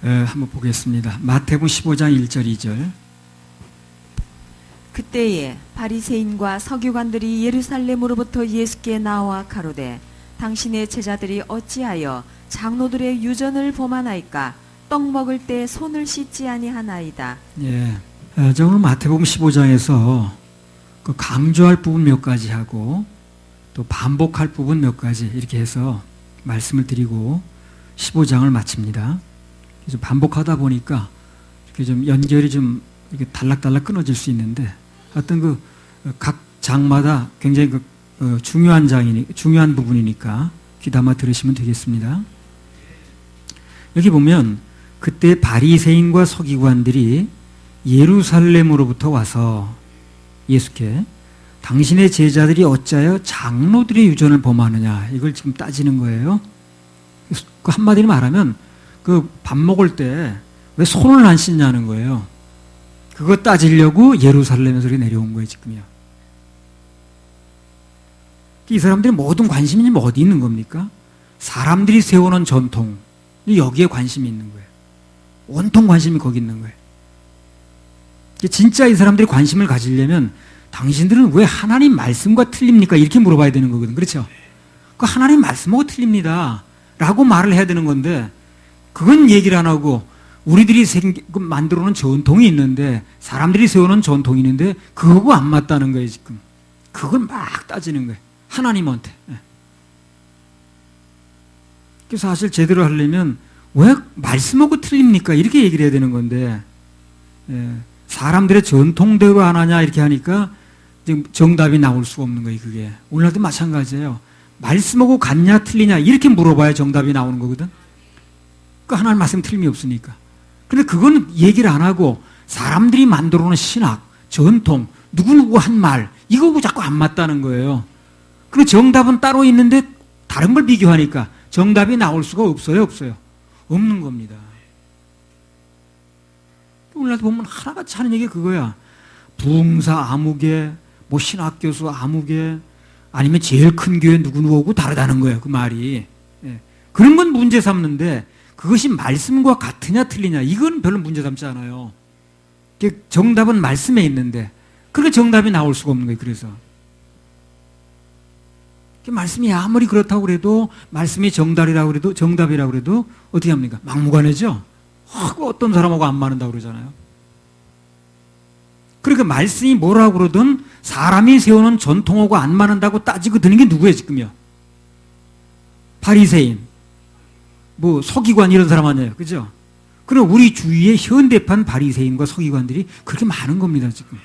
한번 보겠습니다. 마태복음 15장 1절 2절. 그때에 바리새인과 서기관들이 예루살렘으로부터 예수께 나와 가로되 당신의 제자들이 어찌하여 장로들의 유전을 범하나이까? 떡 먹을 때 손을 씻지 아니하나이다. 예. 저 오늘 마태복음 15장에서 그 강조할 부분 몇 가지 하고 또 반복할 부분 몇 가지 이렇게 해서 말씀을 드리고 15장을 마칩니다. 그래서 반복하다 보니까 이렇게 좀 연결이 좀 이렇게 달락달락 끊어질 수 있는데 하여튼 그 각 장마다 굉장히 중요한 부분이니까 귀담아 들으시면 되겠습니다. 여기 보면 그때 바리새인과 서기관들이 예루살렘으로부터 와서 예수께 당신의 제자들이 어찌하여 장로들의 유전을 범하느냐 이걸 지금 따지는 거예요. 그 한마디로 말하면 그 밥 먹을 때 왜 손을 안 씻냐는 거예요. 그거 따지려고 예루살렘에서 내려온 거예요 지금요. 이 사람들이 모든 관심이 어디 있는 겁니까? 사람들이 세워놓은 전통 여기에 관심이 있는 거예요. 온통 관심이 거기 있는 거예요. 진짜 이 사람들이 관심을 가지려면 당신들은 왜 하나님 말씀과 틀립니까? 이렇게 물어봐야 되는 거거든. 그렇죠? 그 하나님 말씀하고 틀립니다. 라고 말을 해야 되는 건데 그건 얘기를 안 하고 우리들이 만들어 놓은 전통이 있는데 사람들이 세워놓은 전통이 있는데 그거하고 안 맞다는 거예요 지금. 그걸 막 따지는 거예요. 하나님한테. 그래서 사실 제대로 하려면 왜 말씀하고 틀립니까? 이렇게 얘기를 해야 되는 건데 사람들의 전통대로 안 하냐 이렇게 하니까 지금 정답이 나올 수가 없는 거예요. 그게 오늘날도 마찬가지예요. 말씀하고 같냐 틀리냐 이렇게 물어봐야 정답이 나오는 거거든. 그 하나님 말씀 틀림이 없으니까. 근데 그건 얘기를 안 하고 사람들이 만들어 놓은 신학, 전통, 누구누구 한 말 이거하고 자꾸 안 맞다는 거예요. 그리고 정답은 따로 있는데 다른 걸 비교하니까 정답이 나올 수가 없어요? 없는 겁니다. 오늘날도 보면 하나같이 하는 얘기가 그거야. 부흥사 아무개, 뭐 신학교수 아무개, 아니면 제일 큰 교회 누구누구하고 다르다는 거예요. 그 말이. 그런 건 문제 삼는데 그것이 말씀과 같으냐 틀리냐 이건 별로 문제 삼지 않아요. 정답은 말씀에 있는데 그렇게 정답이 나올 수가 없는 거예요. 그래서 말씀이 아무리 그렇다고 그래도 말씀이 정답이라고 그래도 어떻게 합니까? 막무가내죠. 어떤 사람하고 안 맞는다고 그러잖아요. 그러니까 말씀이 뭐라고 그러든 사람이 세우는 전통하고 안 맞는다고 따지고 드는 게 누구예요 지금요? 바리새인, 뭐 서기관 이런 사람 아니에요, 그죠? 그럼 우리 주위에 현대판 바리새인과 서기관들이 그렇게 많은 겁니다 지금.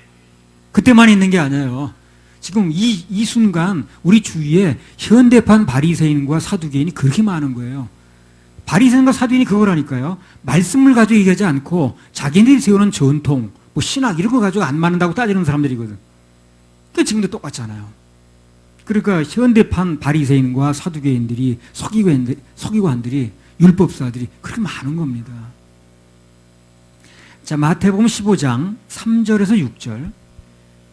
그때만 있는 게 아니에요. 지금 이 순간 우리 주위에 현대판 바리새인과 사두개인이 그렇게 많은 거예요. 바리새인과 사두개인이 그거라니까요. 말씀을 가지고 얘기하지 않고 자기네들이 세우는 전통, 뭐 신학 이런 거 가지고 안 맞는다고 따지는 사람들이거든. 그게 지금도 똑같잖아요. 그러니까 현대판 바리새인과 사두개인들이 서기관들이 율법사들이 그렇게 많은 겁니다. 자, 마태복음 15장 3절에서 6절.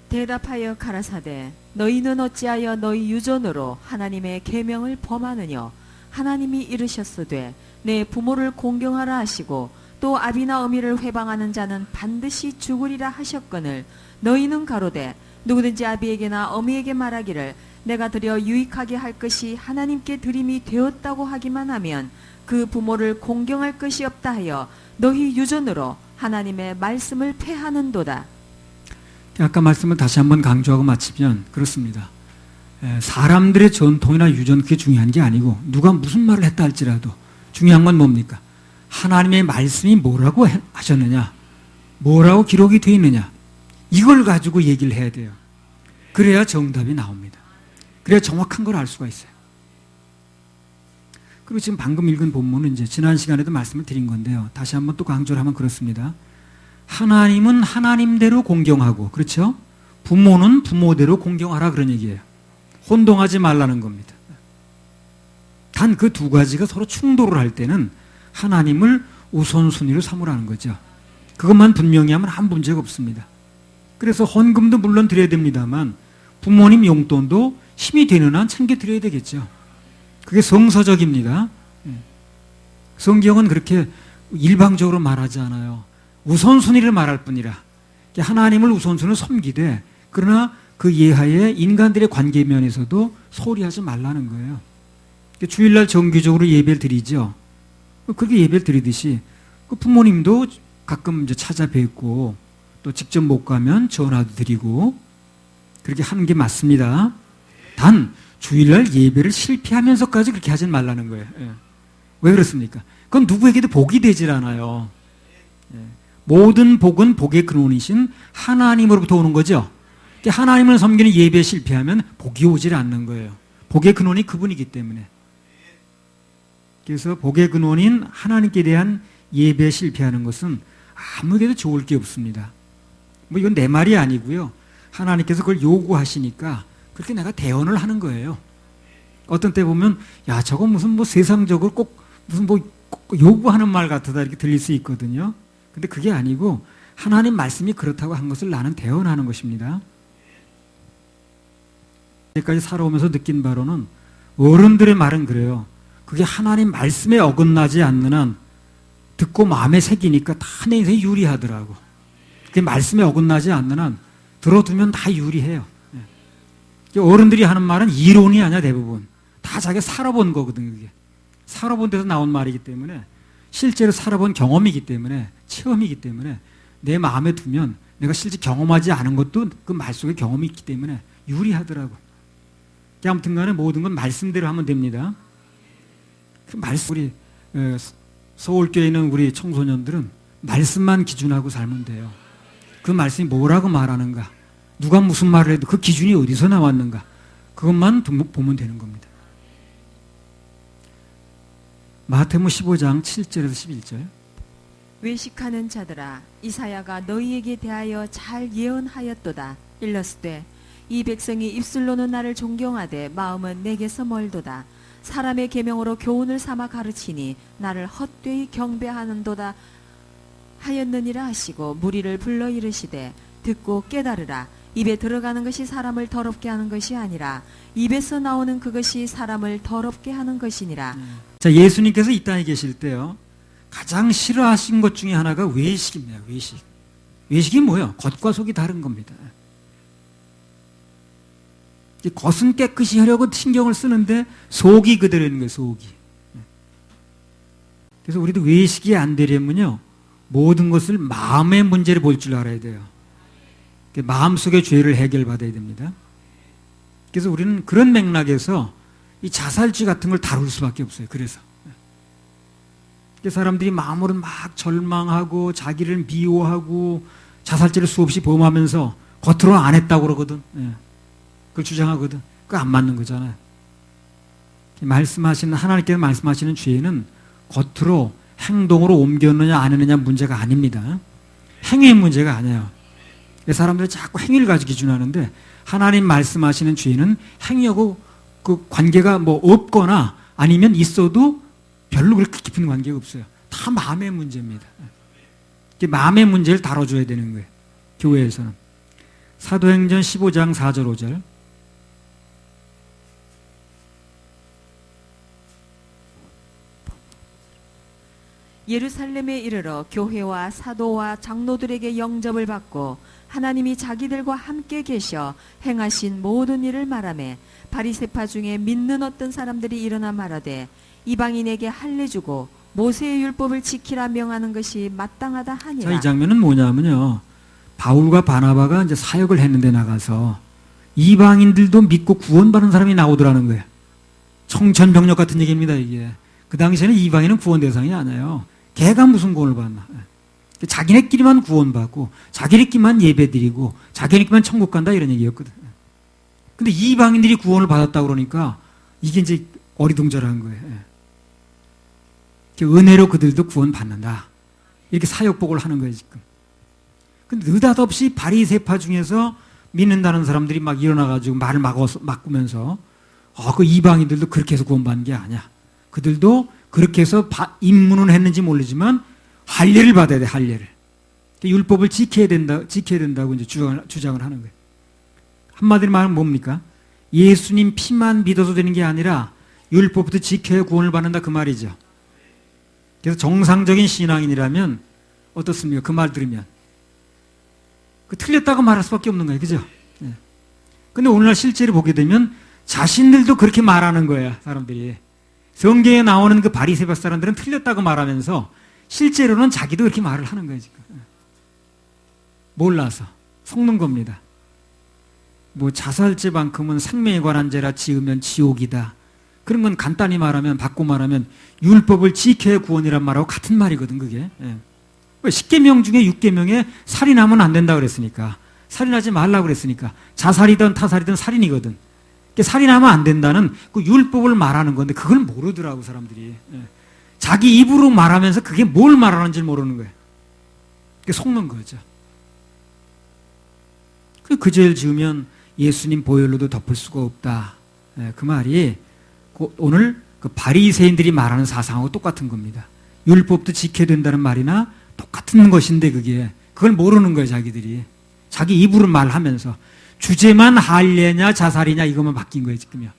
대답하여 가라사대 너희는 어찌하여 너희 유전으로 하나님의 계명을 범하느냐? 하나님이 이르셨으되 내 부모를 공경하라 하시고 또 아비나 어미를 회방하는 자는 반드시 죽으리라 하셨거늘 너희는 가로되 누구든지 아비에게나 어미에게 말하기를 내가 드려 유익하게 할 것이 하나님께 드림이 되었다고 하기만 하면 그 부모를 공경할 것이 없다 하여 너희 유전으로 하나님의 말씀을 폐하는도다. 아까 말씀을 다시 한번 강조하고 마치면 그렇습니다. 사람들의 전통이나 유전 그게 중요한 게 아니고 누가 무슨 말을 했다 할지라도 중요한 건 뭡니까? 하나님의 말씀이 뭐라고 하셨느냐, 뭐라고 기록이 되어 있느냐 이걸 가지고 얘기를 해야 돼요. 그래야 정답이 나옵니다. 그래야 정확한 걸 알 수가 있어요. 그리고 지금 방금 읽은 본문은 이제 지난 시간에도 말씀을 드린 건데요. 다시 한번 또 강조를 하면 그렇습니다. 하나님은 하나님대로 공경하고, 그렇죠? 부모는 부모대로 공경하라 그런 얘기예요. 혼동하지 말라는 겁니다. 단 그 두 가지가 서로 충돌을 할 때는 하나님을 우선순위로 삼으라는 거죠. 그것만 분명히 하면 아무 문제가 없습니다. 그래서 헌금도 물론 드려야 됩니다만 부모님 용돈도 힘이 되는 한 챙겨 드려야 되겠죠. 그게 성서적입니다. 성경은 그렇게 일방적으로 말하지 않아요. 우선순위를 말할 뿐이라. 하나님을 우선순위로 섬기되, 그러나 그 예하에 인간들의 관계 면에서도 소홀히 하지 말라는 거예요. 주일날 정기적으로 예배를 드리죠. 그렇게 예배를 드리듯이 그 부모님도 가끔 이제 찾아뵙고 또 직접 못 가면 전화도 드리고 그렇게 하는 게 맞습니다. 단 주일날 예배를 실패하면서까지 그렇게 하진 말라는 거예요. 예. 왜 그렇습니까? 그건 누구에게도 복이 되질 않아요. 예. 모든 복은 복의 근원이신 하나님으로부터 오는 거죠. 하나님을 섬기는 예배에 실패하면 복이 오질 않는 거예요. 복의 근원이 그분이기 때문에. 그래서 복의 근원인 하나님께 대한 예배에 실패하는 것은 아무에게도 좋을 게 없습니다. 뭐 이건 내 말이 아니고요. 하나님께서 그걸 요구하시니까 그렇게 내가 대언을 하는 거예요. 어떤 때 보면 야 저거 무슨 뭐 세상적으로 꼭 무슨 뭐 요구하는 말 같다 이렇게 들릴 수 있거든요. 근데 그게 아니고 하나님 말씀이 그렇다고 한 것을 나는 대언하는 것입니다. 여기까지 살아오면서 느낀 바로는 어른들의 말은 그래요. 그게 하나님 말씀에 어긋나지 않는 한 듣고 마음에 새기니까 다 내 인생에 유리하더라고. 그게 말씀에 어긋나지 않는 한 들어두면 다 유리해요. 어른들이 하는 말은 이론이 아니야 대부분. 다 자기가 살아본 거거든 그게. 살아본 데서 나온 말이기 때문에 실제로 살아본 경험이기 때문에 체험이기 때문에 내 마음에 두면 내가 실제 경험하지 않은 것도 그 말 속에 경험이 있기 때문에 유리하더라고. 아무튼 간에 모든 건 말씀대로 하면 됩니다. 그 말씀 우리 서울교회에 있는 우리 청소년들은 말씀만 기준하고 살면 돼요. 그 말씀이 뭐라고 말하는가, 누가 무슨 말을 해도 그 기준이 어디서 나왔는가, 그것만 보면 되는 겁니다. 마태복음 15장 7절에서 11절. 외식하는 자들아, 이사야가 너희에게 대하여 잘 예언하였도다. 일렀으되 이 백성이 입술로는 나를 존경하되 마음은 내게서 멀도다. 사람의 계명으로 교훈을 삼아 가르치니 나를 헛되이 경배하는도다 하였느니라 하시고 무리를 불러 이르시되 듣고 깨달으라. 입에 들어가는 것이 사람을 더럽게 하는 것이 아니라 입에서 나오는 그것이 사람을 더럽게 하는 것이니라. 자, 예수님께서 이 땅에 계실 때요, 가장 싫어하신 것 중에 하나가 외식입니다. 외식. 외식이 뭐예요? 겉과 속이 다른 겁니다. 겉은 깨끗이 하려고 신경을 쓰는데 속이 그대로 있는 거예요. 속이. 그래서 우리도 외식이 안 되려면요, 모든 것을 마음의 문제를 볼 줄 알아야 돼요. 마음속의 죄를 해결받아야 됩니다. 그래서 우리는 그런 맥락에서 이 자살주의 같은 걸 다룰 수밖에 없어요. 그래서 사람들이 마음으로 막 절망하고 자기를 미워하고 자살죄를 수없이 범하면서 겉으로는 안 했다고 그러거든. 그걸 주장하거든. 그거 안 맞는 거잖아요. 말씀하시는, 하나님께서 말씀하시는 죄는 겉으로 행동으로 옮겼느냐 안 했느냐 문제가 아닙니다. 행위의 문제가 아니에요. 사람들이 자꾸 행위를 가지고 기준하는데 하나님 말씀하시는 죄는 행위하고 그 관계가 뭐 없거나 아니면 있어도 별로 그렇게 깊은 관계가 없어요. 다 마음의 문제입니다. 마음의 문제를 다뤄줘야 되는 거예요. 교회에서는. 사도행전 15장 4절 5절. 예루살렘에 이르러 교회와 사도와 장로들에게 영접을 받고 하나님이 자기들과 함께 계셔 행하신 모든 일을 말하매 바리새파 중에 믿는 어떤 사람들이 일어나 말하되 이방인에게 할례 주고 모세의 율법을 지키라 명하는 것이 마땅하다 하니라. 자, 이 장면은 뭐냐면요, 바울과 바나바가 이제 사역을 했는데 나가서 이방인들도 믿고 구원받은 사람이 나오더라는 거예요. 청천벽력 같은 얘기입니다. 이게 그 당시에는 이방인은 구원 대상이 아니에요. 걔가 무슨 구원을 받나. 자기네끼리만 구원받고 자기네끼리만 예배드리고 자기네끼리만 천국 간다 이런 얘기였거든. 근데 이방인들이 구원을 받았다고 그러니까 이게 이제 어리둥절한 거예요. 은혜로 그들도 구원받는다, 이렇게 사역복을 하는 거예요 지금. 근데 느닷없이 바리새파 중에서 믿는다는 사람들이 막 일어나가지고 말을 막으면서 그 이방인들도 그렇게 해서 구원받는 게 아니야, 그들도 그렇게 해서 입문은 했는지 모르지만 할례를 받아야 돼. 할례를. 율법을 지켜야 된다고 이제 주장을 하는 거예요. 한마디로 말하면 뭡니까? 예수님 피만 믿어서 되는 게 아니라 율법부터 지켜야 구원을 받는다 그 말이죠. 그래서 정상적인 신앙인이라면 어떻습니까? 그 말 들으면 그 틀렸다고 말할 수밖에 없는 거예요. 그죠? 예. 근데 오늘날 실제로 보게 되면 자신들도 그렇게 말하는 거예요. 사람들이. 성경에 나오는 그 바리새파 사람들은 틀렸다고 말하면서 실제로는 자기도 그렇게 말을 하는 거예요. 지금. 몰라서 속는 겁니다. 뭐 자살죄만큼은 생명에 관한 죄라 지으면 지옥이다. 그런 건 간단히 말하면, 바꿔 말하면 율법을 지켜야 구원이란 말하고 같은 말이거든, 그게. 예. 10계명 중에 6계명에 살인하면 안 된다 그랬으니까, 살인하지 말라고 그랬으니까, 자살이든 타살이든 살인이거든. 살인하면 안 된다는 그 율법을 말하는 건데 그걸 모르더라고, 사람들이. 예. 자기 입으로 말하면서 그게 뭘 말하는지 모르는 거예요. 그게 속는 거죠. 그 죄를 지으면 예수님 보혈로도 덮을 수가 없다. 예, 그 말이 오늘 그 바리새인들이 말하는 사상하고 똑같은 겁니다. 율법도 지켜야 된다는 말이나 똑같은 것인데 그걸 모르는 거예요, 자기들이. 자기 입으로 말하면서 주제만 할례냐 자살이냐 이것만 바뀐 거예요, 지금요.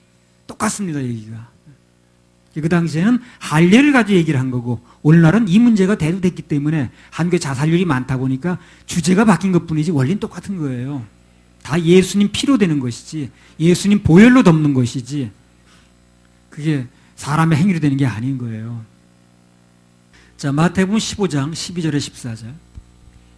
똑같습니다, 얘기가. 그 당시에는 할례를 가지고 얘기를 한 거고 오늘날은 이 문제가 대두됐기 때문에 한국에 자살률이 많다 보니까 주제가 바뀐 것뿐이지 원리는 똑같은 거예요. 다 예수님 피로 되는 것이지 예수님 보혈로 덮는 것이지 그게 사람의 행위로 되는 게 아닌 거예요. 자, 마태복음 15장 12절에 14절.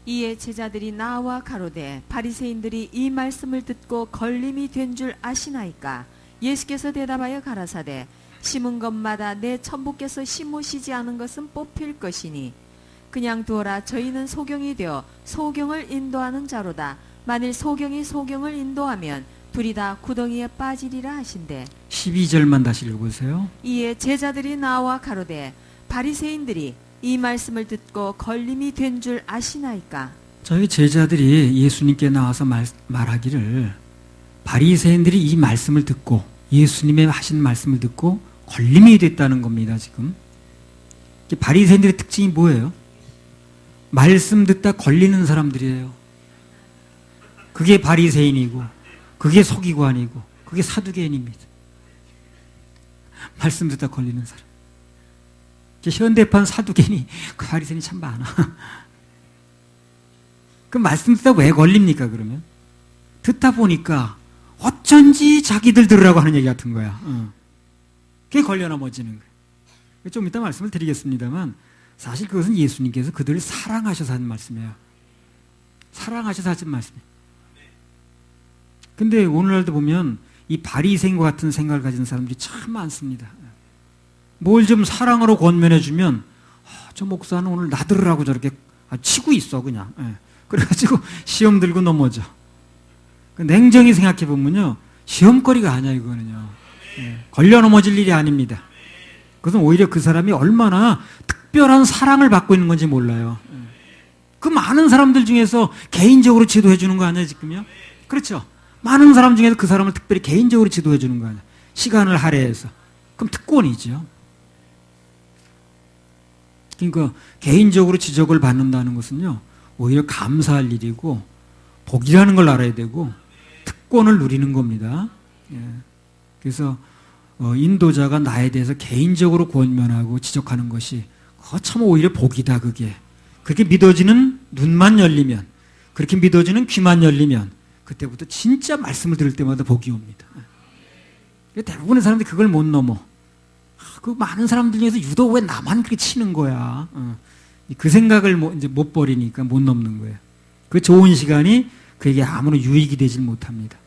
이에 제자들이 나와 가로되 바리새인들이 이 말씀을 듣고 걸림이 된 줄 아시나이까. 예수께서 대답하여 가라사대 심은 것마다 내 천부께서 심으시지 않은 것은 뽑힐 것이니 그냥 두어라. 저희는 소경이 되어 소경을 인도하는 자로다. 만일 소경이 소경을 인도하면 둘이 다 구덩이에 빠지리라 하신대. 12절만 다시 읽어보세요. 이에 제자들이 나와 가로되 바리새인들이 이 말씀을 듣고 걸림이 된 줄 아시나이까. 저희 제자들이 예수님께 나와서 말하기를 바리새인들이 이 말씀을 듣고 예수님의 하신 말씀을 듣고 걸림이 됐다는 겁니다. 지금 바리새인들의 특징이 뭐예요? 말씀 듣다 걸리는 사람들이에요. 그게 바리새인이고 그게 서기관이고 그게 사두개인입니다. 말씀 듣다 걸리는 사람. 현대판 사두개인이 그 바리새인이 참 많아. 그 말씀 듣다 왜 걸립니까? 그러면 듣다 보니까 어쩐지 자기들 들으라고 하는 얘기 같은 거야. 그게 걸려 넘어지는 거예요. 좀 이따 말씀을 드리겠습니다만 사실 그것은 예수님께서 그들을 사랑하셔서 하는 말씀이에요. 사랑하셔서 하신 말씀이에요. 근데 오늘날도 보면 이 바리새인과 같은 생각을 가진 사람들이 참 많습니다. 뭘 좀 사랑으로 권면해주면 저 목사는 오늘 나 들으라고 저렇게 치고 있어 그냥. 그래가지고 시험 들고 넘어져. 냉정히 생각해보면요 시험거리가 아니야 이거는요. 걸려 넘어질 일이 아닙니다. 그것은 오히려 그 사람이 얼마나 특별한 사랑을 받고 있는 건지 몰라요. 그 많은 사람들 중에서 개인적으로 지도해 주는 거 아니에요 지금요? 그렇죠. 많은 사람 중에서 그 사람을 특별히 개인적으로 지도해 주는 거 아니에요. 시간을 할애해서. 그럼 특권이죠. 그러니까 개인적으로 지적을 받는다는 것은요 오히려 감사할 일이고 복이라는 걸 알아야 되고 특권을 누리는 겁니다. 그래서 인도자가 나에 대해서 개인적으로 권면하고 지적하는 것이 참 오히려 복이다. 그렇게 믿어지는 눈만 열리면, 그렇게 믿어지는 귀만 열리면 그때부터 진짜 말씀을 들을 때마다 복이 옵니다. 대부분의 사람들이 그걸 못 넘어. 그 많은 사람들 중에서 유독 왜 나만 그렇게 치는 거야? 그 생각을 이제 못 버리니까 못 넘는 거예요. 그 좋은 시간이 그에게 아무런 유익이 되질 못합니다.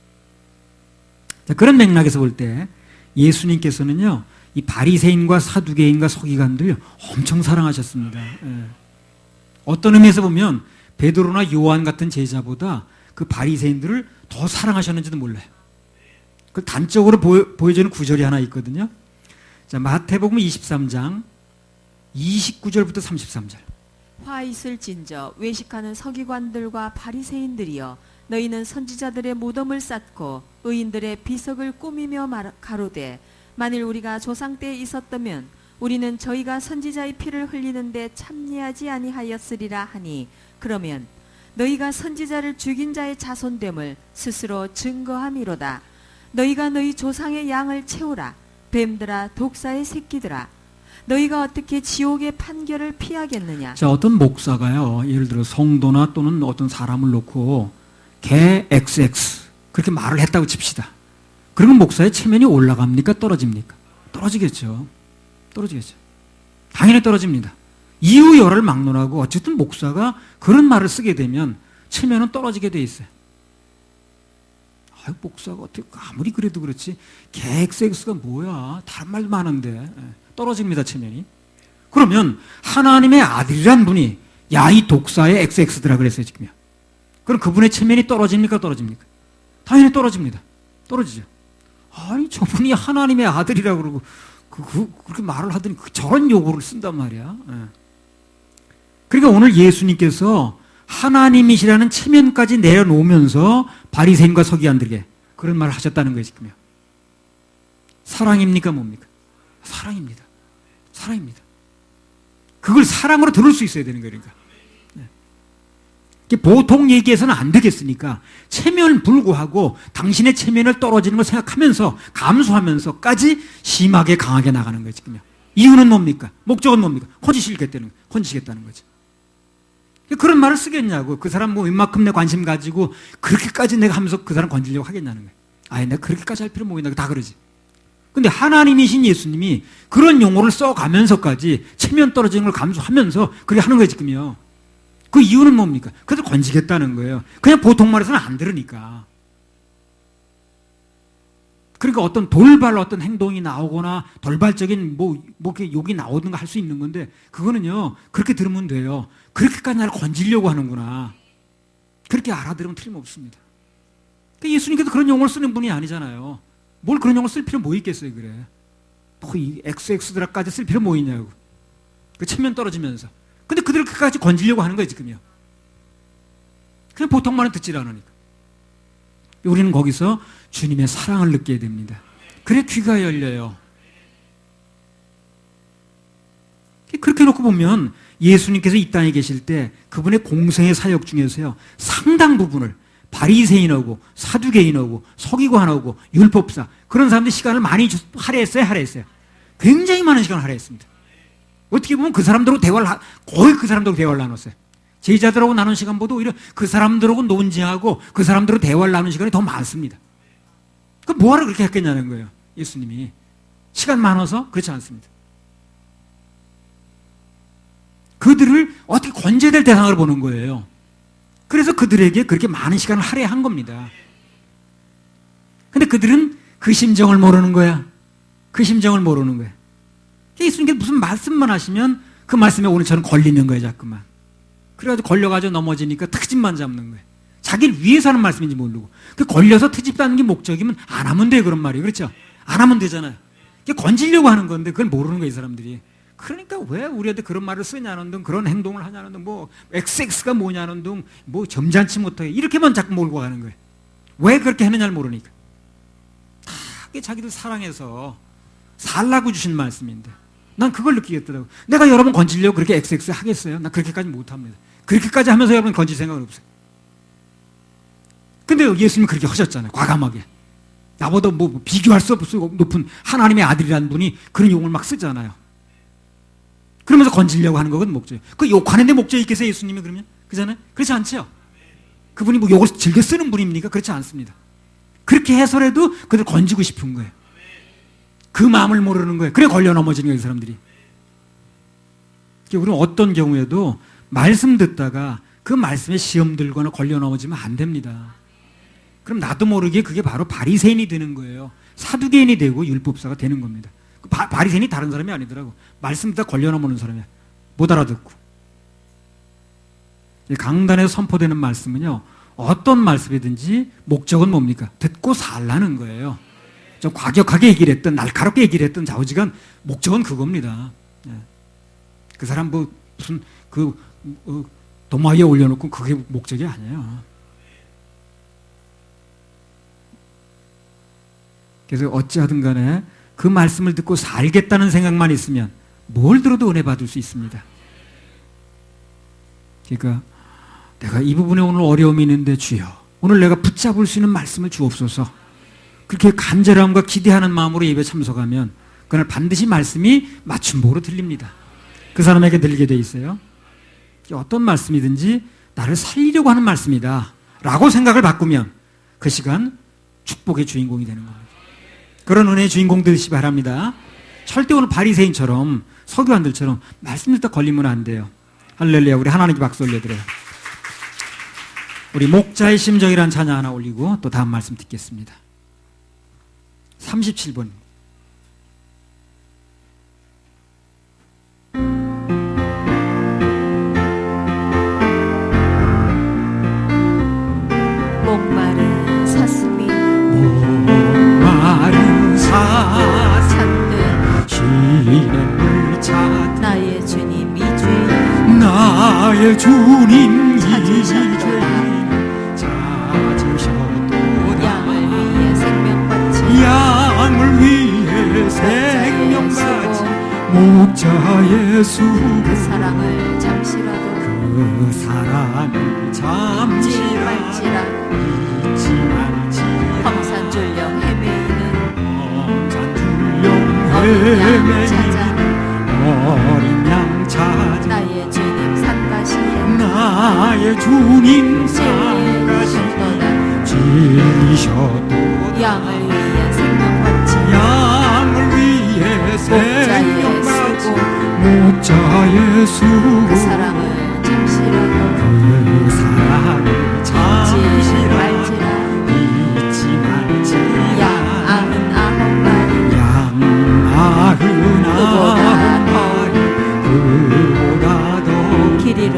자, 그런 맥락에서 볼 때 예수님께서는요, 이 바리새인과 사두개인과 서기관들 엄청 사랑하셨습니다. 어떤 의미에서 보면 베드로나 요한 같은 제자보다 그 바리새인들을 더 사랑하셨는지도 몰라요. 그 단적으로 보여주는 구절이 하나 있거든요. 자, 마태복음 23장 29절부터 33절. 화 있을진저 외식하는 서기관들과 바리새인들이여 너희는 선지자들의 무덤을 쌓고 의인들의 비석을 꾸미며 가로되 만일 우리가 조상 때에 있었다면 우리는 저희가 선지자의 피를 흘리는데 참여하지 아니하였으리라 하니 그러면 너희가 선지자를 죽인 자의 자손됨을 스스로 증거함이로다. 너희가 너희 조상의 양을 채우라. 뱀들아 독사의 새끼들아 너희가 어떻게 지옥의 판결을 피하겠느냐? 자, 어떤 목사가요, 예를 들어 성도나 또는 어떤 사람을 놓고 개 XX 그렇게 말을 했다고 칩시다. 그러면 목사의 체면이 올라갑니까? 떨어집니까? 떨어지겠죠. 떨어지겠죠. 당연히 떨어집니다. 이유 여를 막론하고 어쨌든 목사가 그런 말을 쓰게 되면 체면은 떨어지게 돼 있어요. 목사가 어떻게 아무리 그래도 그렇지 개 XX가 뭐야? 다른 말도 많은데 떨어집니다, 체면이. 그러면 하나님의 아들이란 분이 야, 이 독사의 XX들아 그랬어요, 지금요. 그럼 그분의 체면이 떨어집니까? 떨어집니까? 당연히 떨어집니다. 떨어지죠. 아니, 저분이 하나님의 아들이라고 그러고 그렇게 말을 하더니 저런 용어를 쓴단 말이야. 그러니까 오늘 예수님께서 하나님이시라는 체면까지 내려놓으면서 바리새인과 서기관들에게 그런 말을 하셨다는 거예요, 지금요. 사랑입니까, 뭡니까? 사랑입니다. 사랑입니다. 그걸 사랑으로 들을 수 있어야 되는 거니까. 보통 얘기해서는 안 되겠으니까 체면을 불구하고 당신의 체면을 떨어지는 걸 생각하면서 감수하면서까지 심하게 강하게 나가는 거예요, 지금요. 이유는 뭡니까? 목적은 뭡니까? 건지시겠다는 거죠. 그런 말을 쓰겠냐고. 그 사람 뭐 웬만큼 내 관심 가지고 그렇게까지 내가 하면서 그 사람 건지려고 하겠냐는 거예요. 아예 내가 그렇게까지 할 필요 뭐 있나, 다 그러지. 근데 하나님이신 예수님이 그런 용어를 써가면서까지 체면 떨어지는 걸 감수하면서 그렇게 하는 거예요, 지금요. 그 이유는 뭡니까? 그래도 건지겠다는 거예요. 그냥 보통 말해서는 안 들으니까. 그러니까 어떤 돌발 어떤 행동이 나오거나 돌발적인 뭐 이렇게 욕이 나오든가 할 수 있는 건데 그거는요, 그렇게 들으면 돼요. 그렇게까지 나를 건지려고 하는구나. 그렇게 알아들으면 틀림없습니다. 그러니까 예수님께서 그런 용어를 쓰는 분이 아니잖아요. 뭘 그런 용어를 쓸 필요 뭐 있겠어요, 그래. 이 XX들까지 쓸 필요 뭐 있냐고. 그 체면 떨어지면서. 근데 그들까지 건지려고 하는 거예요, 지금요. 그냥 보통 말은 듣질 않으니까. 우리는 거기서 주님의 사랑을 느끼게 됩니다. 그래 귀가 열려요. 그렇게 놓고 보면 예수님께서 이 땅에 계실 때 그분의 공생의 사역 중에서요, 상당 부분을 바리새인하고 사두개인하고 서기관하고 율법사 그런 사람들 시간을 많이 할애했어요, 할애했어요. 굉장히 많은 시간을 할애했습니다. 어떻게 보면 그 사람들하고 거의 그 사람들하고 대화를 나눴어요. 제자들하고 나눈 시간보다 오히려 그 사람들하고 논쟁하고 그 사람들하고 대화를 나누는 시간이 더 많습니다. 그 뭐하러 그렇게 했겠냐는 거예요, 예수님이. 시간 많아서? 그렇지 않습니다. 그들을 어떻게 건져야 될 대상으로 보는 거예요. 그래서 그들에게 그렇게 많은 시간을 할애한 겁니다. 근데 그들은 그 심정을 모르는 거야. 그 심정을 모르는 거야. 예수님께서 무슨 말씀만 하시면 그 말씀에 오늘처럼 걸리는 거예요, 자꾸만. 그래가지고 걸려가지고 넘어지니까 트집만 잡는 거예요. 자기를 위해서 하는 말씀인지 모르고. 그 걸려서 트집 잡는 게 목적이면 안 하면 돼요, 그런 말이에요. 그렇죠? 안 하면 되잖아요. 건지려고 하는 건데 그걸 모르는 거예요, 이 사람들이. 그러니까 왜 우리한테 그런 말을 쓰냐는 등, 그런 행동을 하냐는 등, 뭐 XX가 뭐냐는 등, 뭐 점잖지 못하게 이렇게만 자꾸 몰고 가는 거예요. 왜 그렇게 했느냐를 모르니까. 다 그게 자기들 사랑해서 살라고 주신 말씀인데 난 그걸 느끼겠더라고. 내가 여러분 건지려고 그렇게 XX 하겠어요? 난 그렇게까지 못합니다. 그렇게까지 하면서 여러분 건질 생각은 없어요. 근데 예수님이 그렇게 하셨잖아요, 과감하게. 나보다 뭐 비교할 수 없을 높은 하나님의 아들이라는 분이 그런 용어를 막 쓰잖아요. 그러면서 건지려고 하는 거거든, 목적이. 그 욕하는 데 목적이 있겠어요, 예수님이 그러면? 그잖아요? 그렇지 않죠? 그분이 뭐 욕을 즐겨 쓰는 분입니까? 그렇지 않습니다. 그렇게 해서라도 그들 건지고 싶은 거예요. 그 마음을 모르는 거예요. 그래 걸려 넘어지는 거예요, 이 사람들이. 우리는 어떤 경우에도 말씀 듣다가 그 말씀에 시험 들거나 걸려 넘어지면 안 됩니다. 그럼 나도 모르게 그게 바로 바리새인이 되는 거예요. 사두개인이 되고 율법사가 되는 겁니다. 바리새인이 다른 사람이 아니더라고. 말씀 듣다 걸려 넘어오는 사람이야. 못 알아듣고. 강단에서 선포되는 말씀은요, 어떤 말씀이든지 목적은 뭡니까? 듣고 살라는 거예요. 좀 과격하게 얘기를 했든 날카롭게 얘기를 했든 좌우지간 목적은 그겁니다. 그 사람 뭐 무슨 도마 위에 올려놓고 그게 목적이 아니에요. 그래서 어찌하든 간에 그 말씀을 듣고 살겠다는 생각만 있으면 뭘 들어도 은혜 받을 수 있습니다. 그러니까 내가 이 부분에 오늘 어려움이 있는데 주여, 오늘 내가 붙잡을 수 있는 말씀을 주옵소서. 그렇게 간절함과 기대하는 마음으로 예배 참석하면 그날 반드시 말씀이 맞춤복으로 들립니다. 그 사람에게 들리게 돼 있어요. 어떤 말씀이든지 나를 살리려고 하는 말씀이다 라고 생각을 바꾸면 그 시간 축복의 주인공이 되는 겁니다. 그런 은혜의 주인공 되시기 바랍니다. 절대 오늘 바리새인처럼 서기관들처럼 말씀 듣다 걸리면 안 돼요. 할렐루야. 우리 하나님께 박수 올려드려요. 우리 목자의 심정이라는 찬양 하나 올리고 또 다음 말씀 듣겠습니다. 37번. 목마른 사슴이 목마른 찾는 시냇물 찾 나의 주님 이 죄인 나의 주님 이 찾으셨도다. 죄인 찾으셨도다. 양을 위해 생명 바치 양을 위해 생명 바치 목자의 수 그 사랑을 잠시라도 그 사랑을 잊지 잠시라도 말지라 잊지 말지라 험산줄령 헤매이는 험산줄령 어린 양 헤매이는 찾아 어린 양 찾아 나의 주님 산가시에 나의 주님 상가시 진리셨도다. 진리셔도 양을 위해 생명 바치 양을 위해 생명 바치 목자의 수고 그 사랑을 잠시라도 그 사랑을 잊지 잠시라도 말지라 잊지 말지라 양 99마리 양 99마리 그보다 더 길 잃은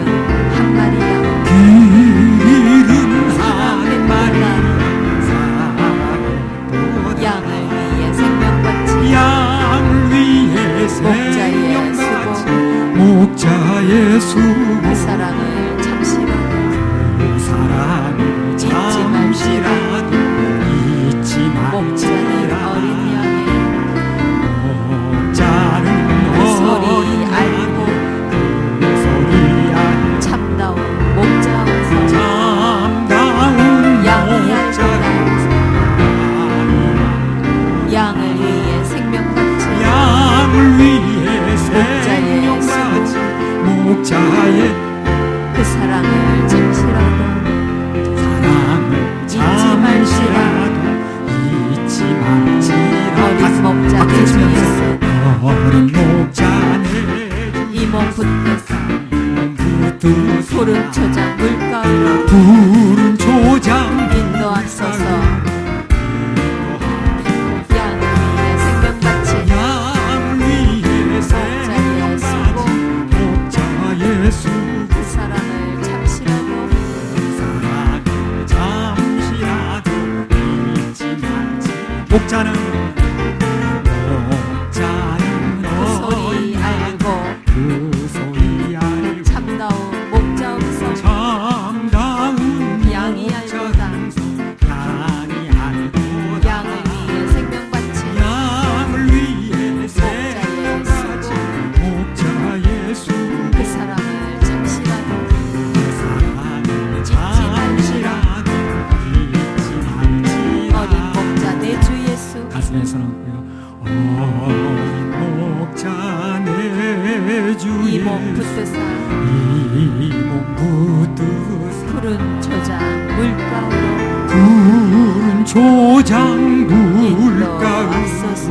한 마리 양 길 잃은 한 마리 사랑보다 양을 위해 생명 바치 양을 위해 목자의 생명 바치 목자의 그 수고 사랑을 잠시라도 그 사랑을 잠시라도 잊지 목자는 어린 말지라 양의 목자는 그 소리 알고 그 소리 알고 참다운 목자와서 참다운 양이 목자는 양을 위해 생명 바치 양을 위해 생명 바치 목자의 그 사랑을 잠시라도 사랑을 잠시라도 잊지 말지라 어린 목자 내 주 예수 어린 목자 내 이몸 붙들사 주 푸른 초장 물가로 푸른 초장 인도하소서 양을 위해 생명 바치 양을 위해 생명 바치 목자의 수 그 사랑을 잠시라도 사랑을 잠시라도 잊지 말지 목자는 그 소리 알고 그 소리 알고 참다운 목자 음성 참다운 양이 목자 알고다. 음성 양이 알고다 양을 위해 생명 바치 양을 위해 생명 바치 목자의 수 그 사랑을 잠시라도 그 사랑을 잠시라도 잊지 말지라 어린 목자 내 주 예수 가슴에 손 얹고요. 어린 목자 내 주 이몸 예수 붙드사 이몸 붙드사 푸른 초장 물가로 푸른 초장 물가로 인도하소서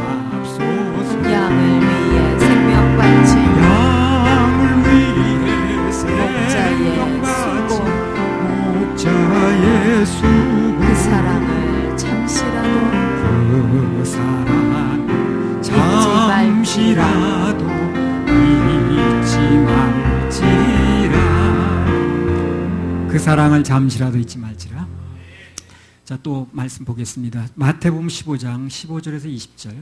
인도하소서 양을 위해 생명 바치 양을 위해 생명 바치 수고. 목자의 수고 그 사랑을 잠시라도 그 사랑 잠시라도 잊지 말지라 그 사랑을 잠시라도 잊지 말지라. 자, 또 말씀 보겠습니다. 마태복음 15장 15절에서 20절.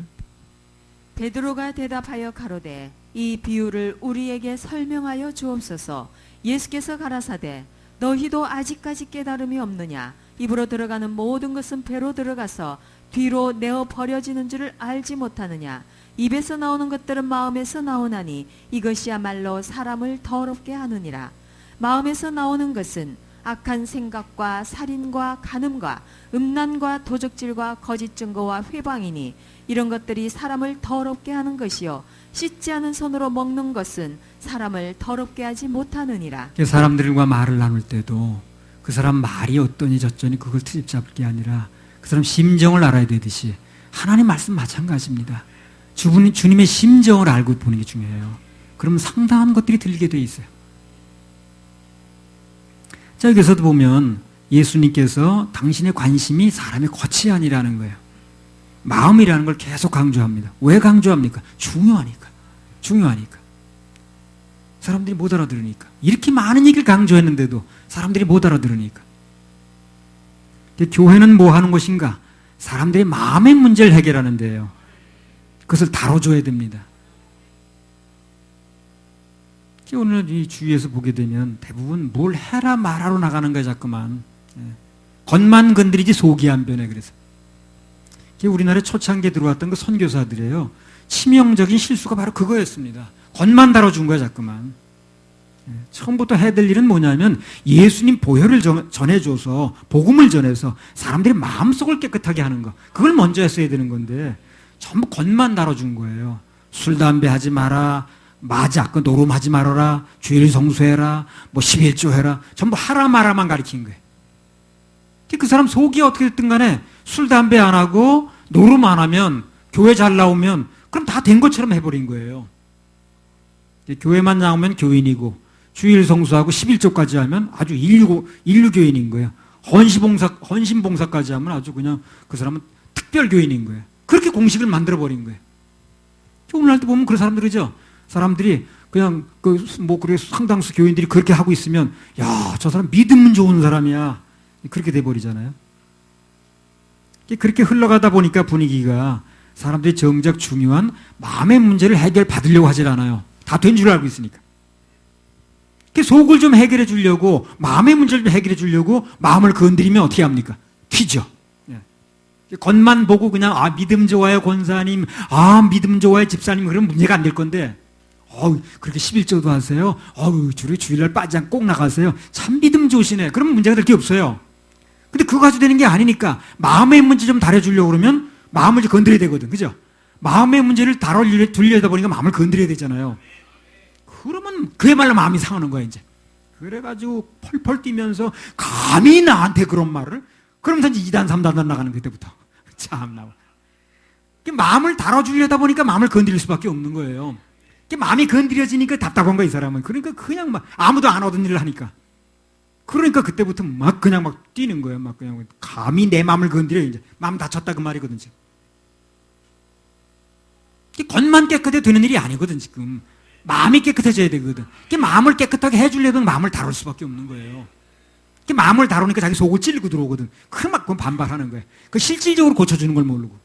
베드로가 대답하여 가로되 이 비유를 우리에게 설명하여 주옵소서. 예수께서 가라사대 너희도 아직까지 깨달음이 없느냐. 입으로 들어가는 모든 것은 배로 들어가서 뒤로 내어 버려지는 줄을 알지 못하느냐. 입에서 나오는 것들은 마음에서 나오나니 이것이야말로 사람을 더럽게 하느니라. 마음에서 나오는 것은 악한 생각과 살인과 간음과 음란과 도적질과 거짓 증거와 회방이니 이런 것들이 사람을 더럽게 하는 것이요 씻지 않은 손으로 먹는 것은 사람을 더럽게 하지 못하느니라. 사람들과 말을 나눌 때도 그 사람 말이 어떠니 저쩌니 그걸 트집 잡을 게 아니라 그 사람 심정을 알아야 되듯이 하나님 말씀 마찬가지입니다. 주님의 심정을 알고 보는 게 중요해요. 그러면 상당한 것들이 들리게 돼 있어요. 자, 여기서도 보면 예수님께서 당신의 관심이 사람의 겉이 아니라는 거예요. 마음이라는 걸 계속 강조합니다. 왜 강조합니까? 중요하니까. 사람들이 못 알아들으니까. 이렇게 많은 얘기를 강조했는데도 사람들이 못 알아들으니까. 교회는 뭐 하는 것인가? 사람들의 마음의 문제를 해결하는 데예요. 그것을 다뤄줘야 됩니다. 오늘 이 주위에서 보게 되면 대부분 뭘 해라 말하러 나가는 거야 자꾸만. 겉만 건드리지 속이 안 변해. 그래서 우리나라에 초창기에 들어왔던 그 선교사들이에요. 치명적인 실수가 바로 그거였습니다. 겉만 다뤄준 거야 자꾸만. 처음부터 해야 될 일은 뭐냐면 예수님 보혈을 전해줘서 복음을 전해서 사람들의 마음속을 깨끗하게 하는 거, 그걸 먼저 했어야 되는 건데 전부 겉만 다뤄준 거예요. 술 담배 하지 마라, 맞아, 그 노름하지 말아라, 주일 성수해라, 뭐 11조 해라, 전부 하라 마라만 가르친 거예요. 그 사람 속이 어떻게 됐든 간에 술 담배 안 하고 노름 안 하면, 교회 잘 나오면 그럼 다 된 것처럼 해버린 거예요. 교회만 나오면 교인이고 주일 성수하고 11조까지 하면 아주 인류 교인인 거예요. 헌신봉사까지 하면 아주 그냥 그 사람은 특별 교인인 거예요. 그렇게 공식을 만들어버린 거예요. 오늘날도 보면 그런 사람들이죠. 사람들이 그냥 그래 상당수 교인들이 그렇게 하고 있으면 야, 저 사람 믿으면 좋은 사람이야. 그렇게 돼버리잖아요. 그렇게 흘러가다 보니까 분위기가 사람들이 정작 중요한 마음의 문제를 해결받으려고 하질 않아요. 다 된 줄 알고 있으니까. 속을 좀 해결해 주려고, 마음의 문제를 좀 해결해 주려고 마음을 건드리면 어떻게 합니까? 튀죠. 겉만 보고 그냥 믿음 좋아요 권사님, 믿음 좋아요 집사님, 그러면 문제가 안 될 건데 그렇게 11조도 하세요. 주일날 빠지 않고 꼭 나가세요. 참 믿음 좋으시네. 그러면 문제가 될 게 없어요. 근데 그거 가지고 되는 게 아니니까 마음의 문제 좀 다뤄주려고 그러면 마음을 건드려야 되거든. 그죠? 마음의 문제를 다뤄주려다 보니까 마음을 건드려야 되잖아요. 그러면 그야말로 마음이 상하는 거야 이제. 그래가지고 펄펄 뛰면서 감히 나한테 그런 말을, 그러면서 이제 2단 3단 나가는 그때부터 참나. 마음을 다뤄주려다 보니까 마음을 건드릴 수밖에 없는 거예요. 마음이 건드려지니까 답답한 거야 이 사람은. 그러니까 그냥 막 아무도 안 하던 일을 하니까. 그러니까 그때부터 막 그냥 막 뛰는 거예요. 막 그냥 감히 내 마음을 건드려, 이제 마음 다쳤다 그 말이거든 지금. 겉만 깨끗해 되는 일이 아니거든 지금. 마음이 깨끗해져야 되거든. 마음을 깨끗하게 해주려면 마음을 다룰 수밖에 없는 거예요. 마음을 다루니까 자기 속을 찔리고 들어오거든. 그만 반발하는 거예요. 그 실질적으로 고쳐주는 걸 모르고.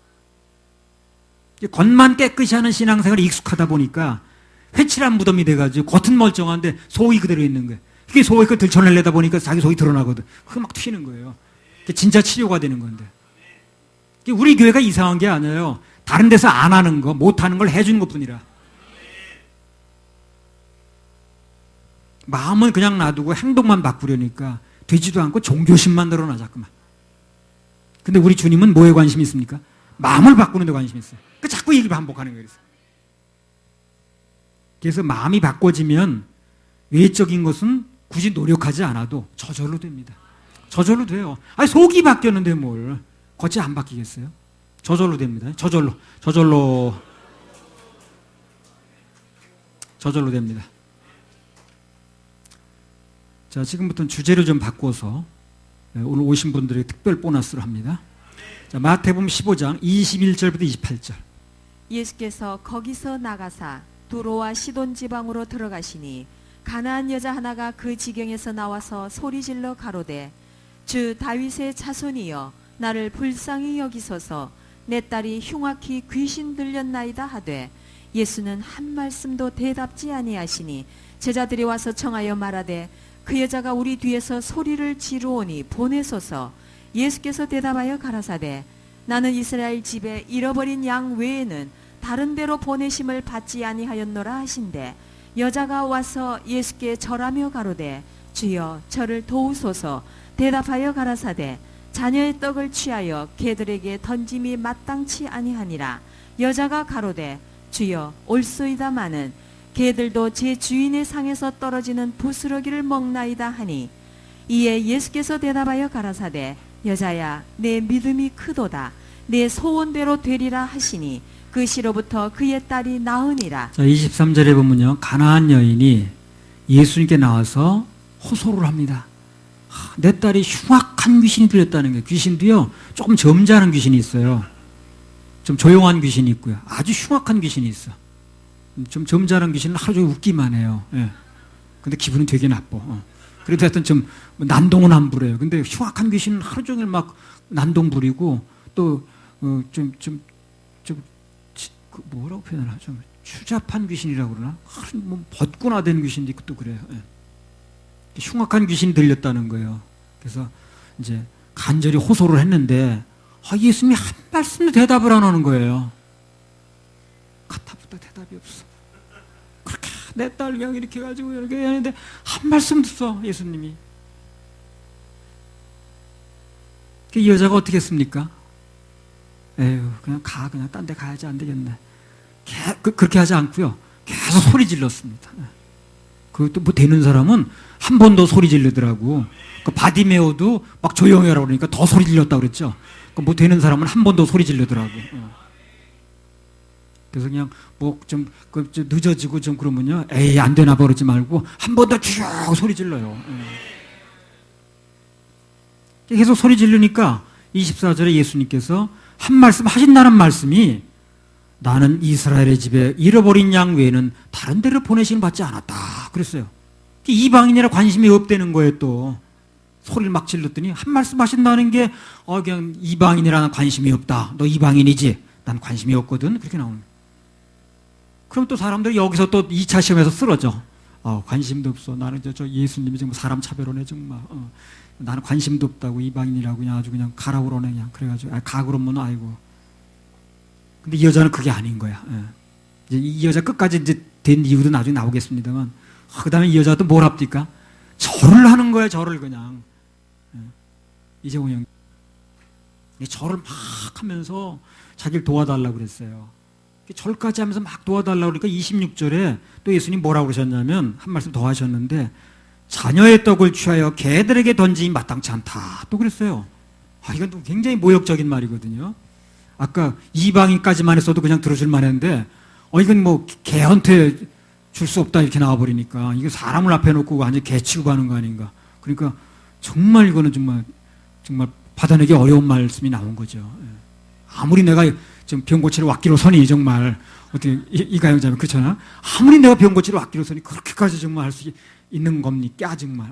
겉만 깨끗이 하는 신앙생활에 익숙하다 보니까 회칠한 무덤이 돼가지고 겉은 멀쩡한데 속이 그대로 있는 거예요. 그게 속에 그 들춰내려다 보니까 자기 속이 드러나거든. 그거 막 튀는 거예요. 그게 진짜 치료가 되는 건데. 우리 교회가 이상한 게 아니에요. 다른 데서 안 하는 거, 못 하는 걸 해주는 것 뿐이라. 마음은 그냥 놔두고 행동만 바꾸려니까 되지도 않고 종교심만 늘어나 자꾸만. 근데 우리 주님은 뭐에 관심이 있습니까? 마음을 바꾸는 데 관심이 있어요. 그 자꾸 얘기를 반복하는 거예요. 그래서 마음이 바꿔지면 외적인 것은 굳이 노력하지 않아도 저절로 됩니다. 저절로 돼요. 속이 바뀌었는데 뭘 겉이 안 바뀌겠어요? 저절로 됩니다. 저절로 됩니다. 자, 지금부터는 주제를 좀 바꿔서 오늘 오신 분들에게 특별 보너스를 합니다. 자, 마태복음 15장 21절부터 28절. 예수께서 거기서 나가사 두로와 시돈 지방으로 들어가시니 가나안 여자 하나가 그 지경에서 나와서 소리질러 가로되 주 다윗의 자손이여 나를 불쌍히 여기소서 내 딸이 흉악히 귀신 들렸나이다 하되 예수는 한 말씀도 대답지 아니하시니 제자들이 와서 청하여 말하되 그 여자가 우리 뒤에서 소리를 지르오니 보내소서. 예수께서 대답하여 가라사대 나는 이스라엘 집에 잃어버린 양 외에는 다른 데로 보내심을 받지 아니하였노라 하신대 여자가 와서 예수께 절하며 가로되 주여 저를 도우소서. 대답하여 가라사대 자녀의 떡을 취하여 개들에게 던짐이 마땅치 아니하니라. 여자가 가로되 주여 올소이다마는 개들도 제 주인의 상에서 떨어지는 부스러기를 먹나이다 하니, 이에 예수께서 대답하여 가라사대 여자야 내 믿음이 크도다. 내 소원대로 되리라 하시니 그 시로부터 그의 딸이 나으니라. 자, 23절에 보면요, 가나안 여인이 예수님께 나와서 호소를 합니다. 내 딸이 흉악한 귀신이 들렸다는 거예요. 귀신도요, 조금 점잖은 귀신이 있어요. 좀 조용한 귀신이 있고요. 아주 흉악한 귀신이 있어. 좀 점잖은 귀신은 하루 종일 웃기만 해요. 예. 근데 기분은 되게 나빠. 그래도 하여튼 좀 난동은 안 부려요. 근데 흉악한 귀신은 하루 종일 막 난동 부리고 또 뭐라고 표현하나, 좀 추잡한 귀신이라고 그러나, 뭐 벗구나된 귀신도 있고 또 그래요. 예. 흉악한 귀신이 들렸다는 거예요. 그래서 이제 간절히 호소를 했는데 예수님이 한 말씀도 대답을 안 하는 거예요. 가타부터 대답이 없어. 그렇게 내 딸 그냥 이렇게 해가지고 이렇게 하는데 한 말씀도 없어, 예수님이. 이 여자가 어떻게 했습니까? 에휴, 그냥 딴 데 가야지, 안 되겠네. 그렇게 하지 않고요, 계속 소리 질렀습니다. 그것도 뭐 되는 사람은 한 번 더 소리 지르더라고. 그 바디메오도 막 조용히 하라고 그러니까 더 소리 질렀다고 그랬죠. 뭐 되는 사람은 한 번 더 소리 지르더라고. 그래서 그냥 뭐 좀 늦어지고 좀 그러면요, 에이 안 되나 봐 그러지 말고 한 번 더 쭉 소리 질러요. 계속 소리 지르니까 24절에 예수님께서 한 말씀 하신다는 말씀이, 나는 이스라엘의 집에 잃어버린 양 외에는 다른 데를 보내시는 받지 않았다 그랬어요. 이방인이라 관심이 없다는 거예요. 또 소리를 막 질렀더니 한 말씀 하신다는 게 그냥 이방인이라는 관심이 없다. 너 이방인이지? 난 관심이 없거든. 그렇게 나오는 거예요. 그럼 또 사람들이 여기서 또 2차 시험에서 쓰러져. 관심도 없어. 나는 저 예수님이 정말 사람 차별하네 정말. 나는 관심도 없다고, 이방인이라고 그냥 아주 그냥 가라 그러네 그냥. 그래가지고 가 그러면 아이고. 근데 이 여자는 그게 아닌 거야. 이제 이 여자 끝까지 이제 된 이유도 나중에 나오겠습니다만, 그 다음에 이 여자도 뭘 합니까? 절을 하는 거야, 절을 그냥. 이재용 형. 절을 막 하면서 자기를 도와달라고 그랬어요. 절까지 하면서 막 도와달라고 그러니까 26절에 또 예수님 뭐라고 그러셨냐면, 한 말씀 더 하셨는데, 자녀의 떡을 취하여 개들에게 던지기 마땅치 않다. 또 그랬어요. 이건 또 굉장히 모욕적인 말이거든요. 아까 이방인까지만 했어도 그냥 들어줄 만했는데, 이건 뭐 개한테 줄 수 없다 이렇게 나와버리니까, 이거 사람을 앞에 놓고 완전 개 취급하는 거 아닌가. 그러니까 정말 이거는 정말 받아내기 어려운 말씀이 나온 거죠. 아무리 내가 좀 병 고치러 왔기로 서니 정말, 어떻게 이가영자면 그렇잖아. 아무리 내가 병 고치러 왔기로 서니 그렇게까지 정말 할 수 있는 겁니까 정말.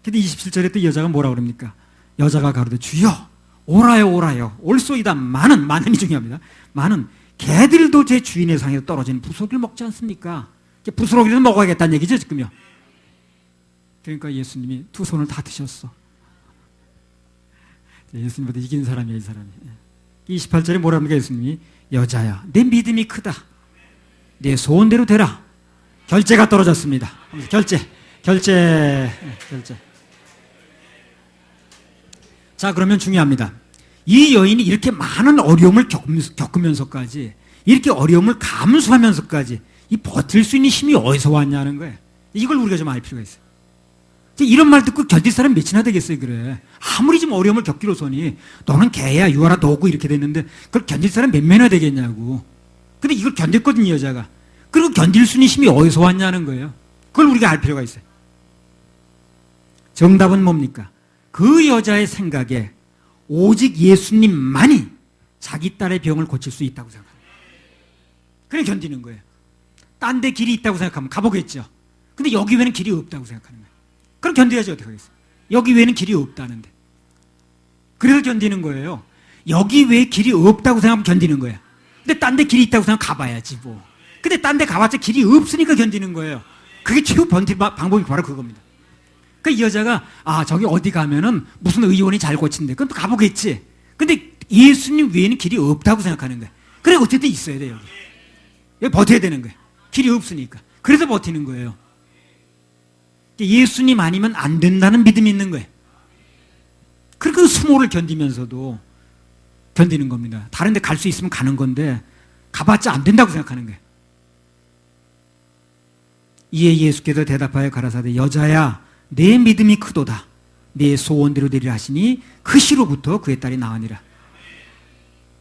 근데 27절에 또 여자가 뭐라 그럽니까? 여자가 가로되 주여 오라요 오라요 올소이다. 많은이 중요합니다. 많은 개들도 제 주인의 상에서 떨어지는 부스러기를 먹지 않습니까? 부스러기를 먹어야겠다는 얘기죠 지금요. 그러니까 예수님이 두 손을 다 드셨어. 예수님보다 이긴 사람이야 이 사람이. 28절에 뭐라 합니까? 예수님이 여자야 내 믿음이 크다. 내 소원대로 되라. 결제가 떨어졌습니다. 결제. 자, 그러면 중요합니다. 이 여인이 이렇게 많은 어려움을 겪으면서까지, 이렇게 어려움을 감수하면서까지 이 버틸 수 있는 힘이 어디서 왔냐는 거예요. 이걸 우리가 좀 알 필요가 있어요. 이런 말 듣고 견딜 사람 몇이나 되겠어요, 그래. 아무리 좀 어려움을 겪기로서니 너는 개야, 유아라, 너고 이렇게 됐는데 그걸 견딜 사람 몇 명이나 되겠냐고. 근데 이걸 견뎠거든요, 여자가. 그리고 견딜 수 있는 힘이 어디서 왔냐는 거예요. 그걸 우리가 알 필요가 있어요. 정답은 뭡니까? 그 여자의 생각에 오직 예수님만이 자기 딸의 병을 고칠 수 있다고 생각합니다. 그래 견디는 거예요. 딴 데 길이 있다고 생각하면 가보겠죠. 근데 여기 외에는 길이 없다고 생각하는 거예요. 그럼 견뎌야지 어떻게 하겠어요? 여기 외에는 길이 없다는데. 그래서 견디는 거예요. 여기 외에 길이 없다고 생각하면 견디는 거예요. 근데 딴 데 길이 있다고 생각하면 가봐야지 뭐. 근데 딴 데 가봤자 길이 없으니까 견디는 거예요. 그게 최후 버틸 방법이 바로 그겁니다. 그러니까 이 여자가 저기 어디 가면은 무슨 의원이 잘 고친대. 그럼 또 가보겠지. 근데 예수님 외에는 길이 없다고 생각하는 거예요. 그래 어쨌든 있어야 돼 여기 버텨야 되는 거예요. 길이 없으니까. 그래서 버티는 거예요. 예수님 아니면 안 된다는 믿음이 있는 거예요. 그러니까 수모를 견디면서도 견디는 겁니다. 다른 데 갈 수 있으면 가는 건데 가봤자 안 된다고 생각하는 거예요. 이에 예수께서 대답하여 가라사대 여자야 내 믿음이 크도다. 내 소원대로 되리라 하시니 그 시로부터 그의 딸이 나으니라.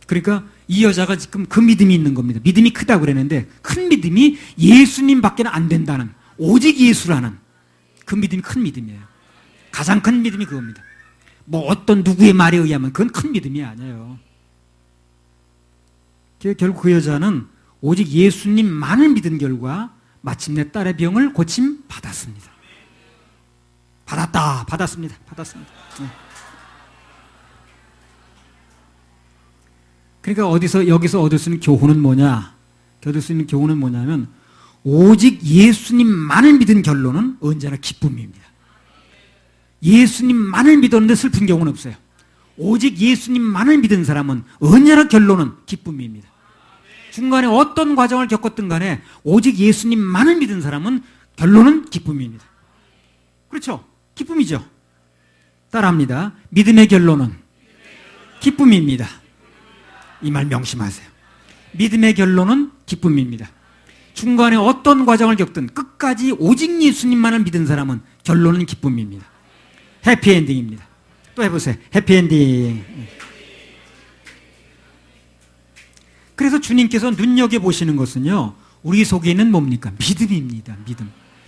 그러니까 이 여자가 지금 그 믿음이 있는 겁니다. 믿음이 크다고 그랬는데 큰 믿음이 예수님밖에는 안 된다는 오직 예수라는 그 믿음이 큰 믿음이에요. 가장 큰 믿음이 그겁니다. 뭐 어떤 누구의 말에 의하면 그건 큰 믿음이 아니에요. 결국 그 여자는 오직 예수님만을 믿은 결과 마침내 딸의 병을 고침 받았습니다. 받았습니다. 네. 그러니까 여기서 얻을 수 있는 교훈은 뭐냐? 얻을 수 있는 교훈은 뭐냐면 오직 예수님만을 믿은 결론은 언제나 기쁨입니다. 예수님만을 믿었는데 슬픈 경우는 없어요. 오직 예수님만을 믿은 사람은 언제나 결론은 기쁨입니다. 중간에 어떤 과정을 겪었든 간에 오직 예수님만을 믿은 사람은 결론은 기쁨입니다. 그렇죠? 기쁨이죠. 따라합니다. 믿음의 결론은 기쁨입니다. 이 말 명심하세요. 믿음의 결론은 기쁨입니다. 중간에 어떤 과정을 겪든 끝까지 오직 예수님만을 믿은 사람은 결론은 기쁨입니다. 해피엔딩입니다. 또 해보세요. 해피엔딩. 그래서 주님께서 눈여겨보시는 것은요, 우리 속에 있는 뭡니까? 믿음입니다.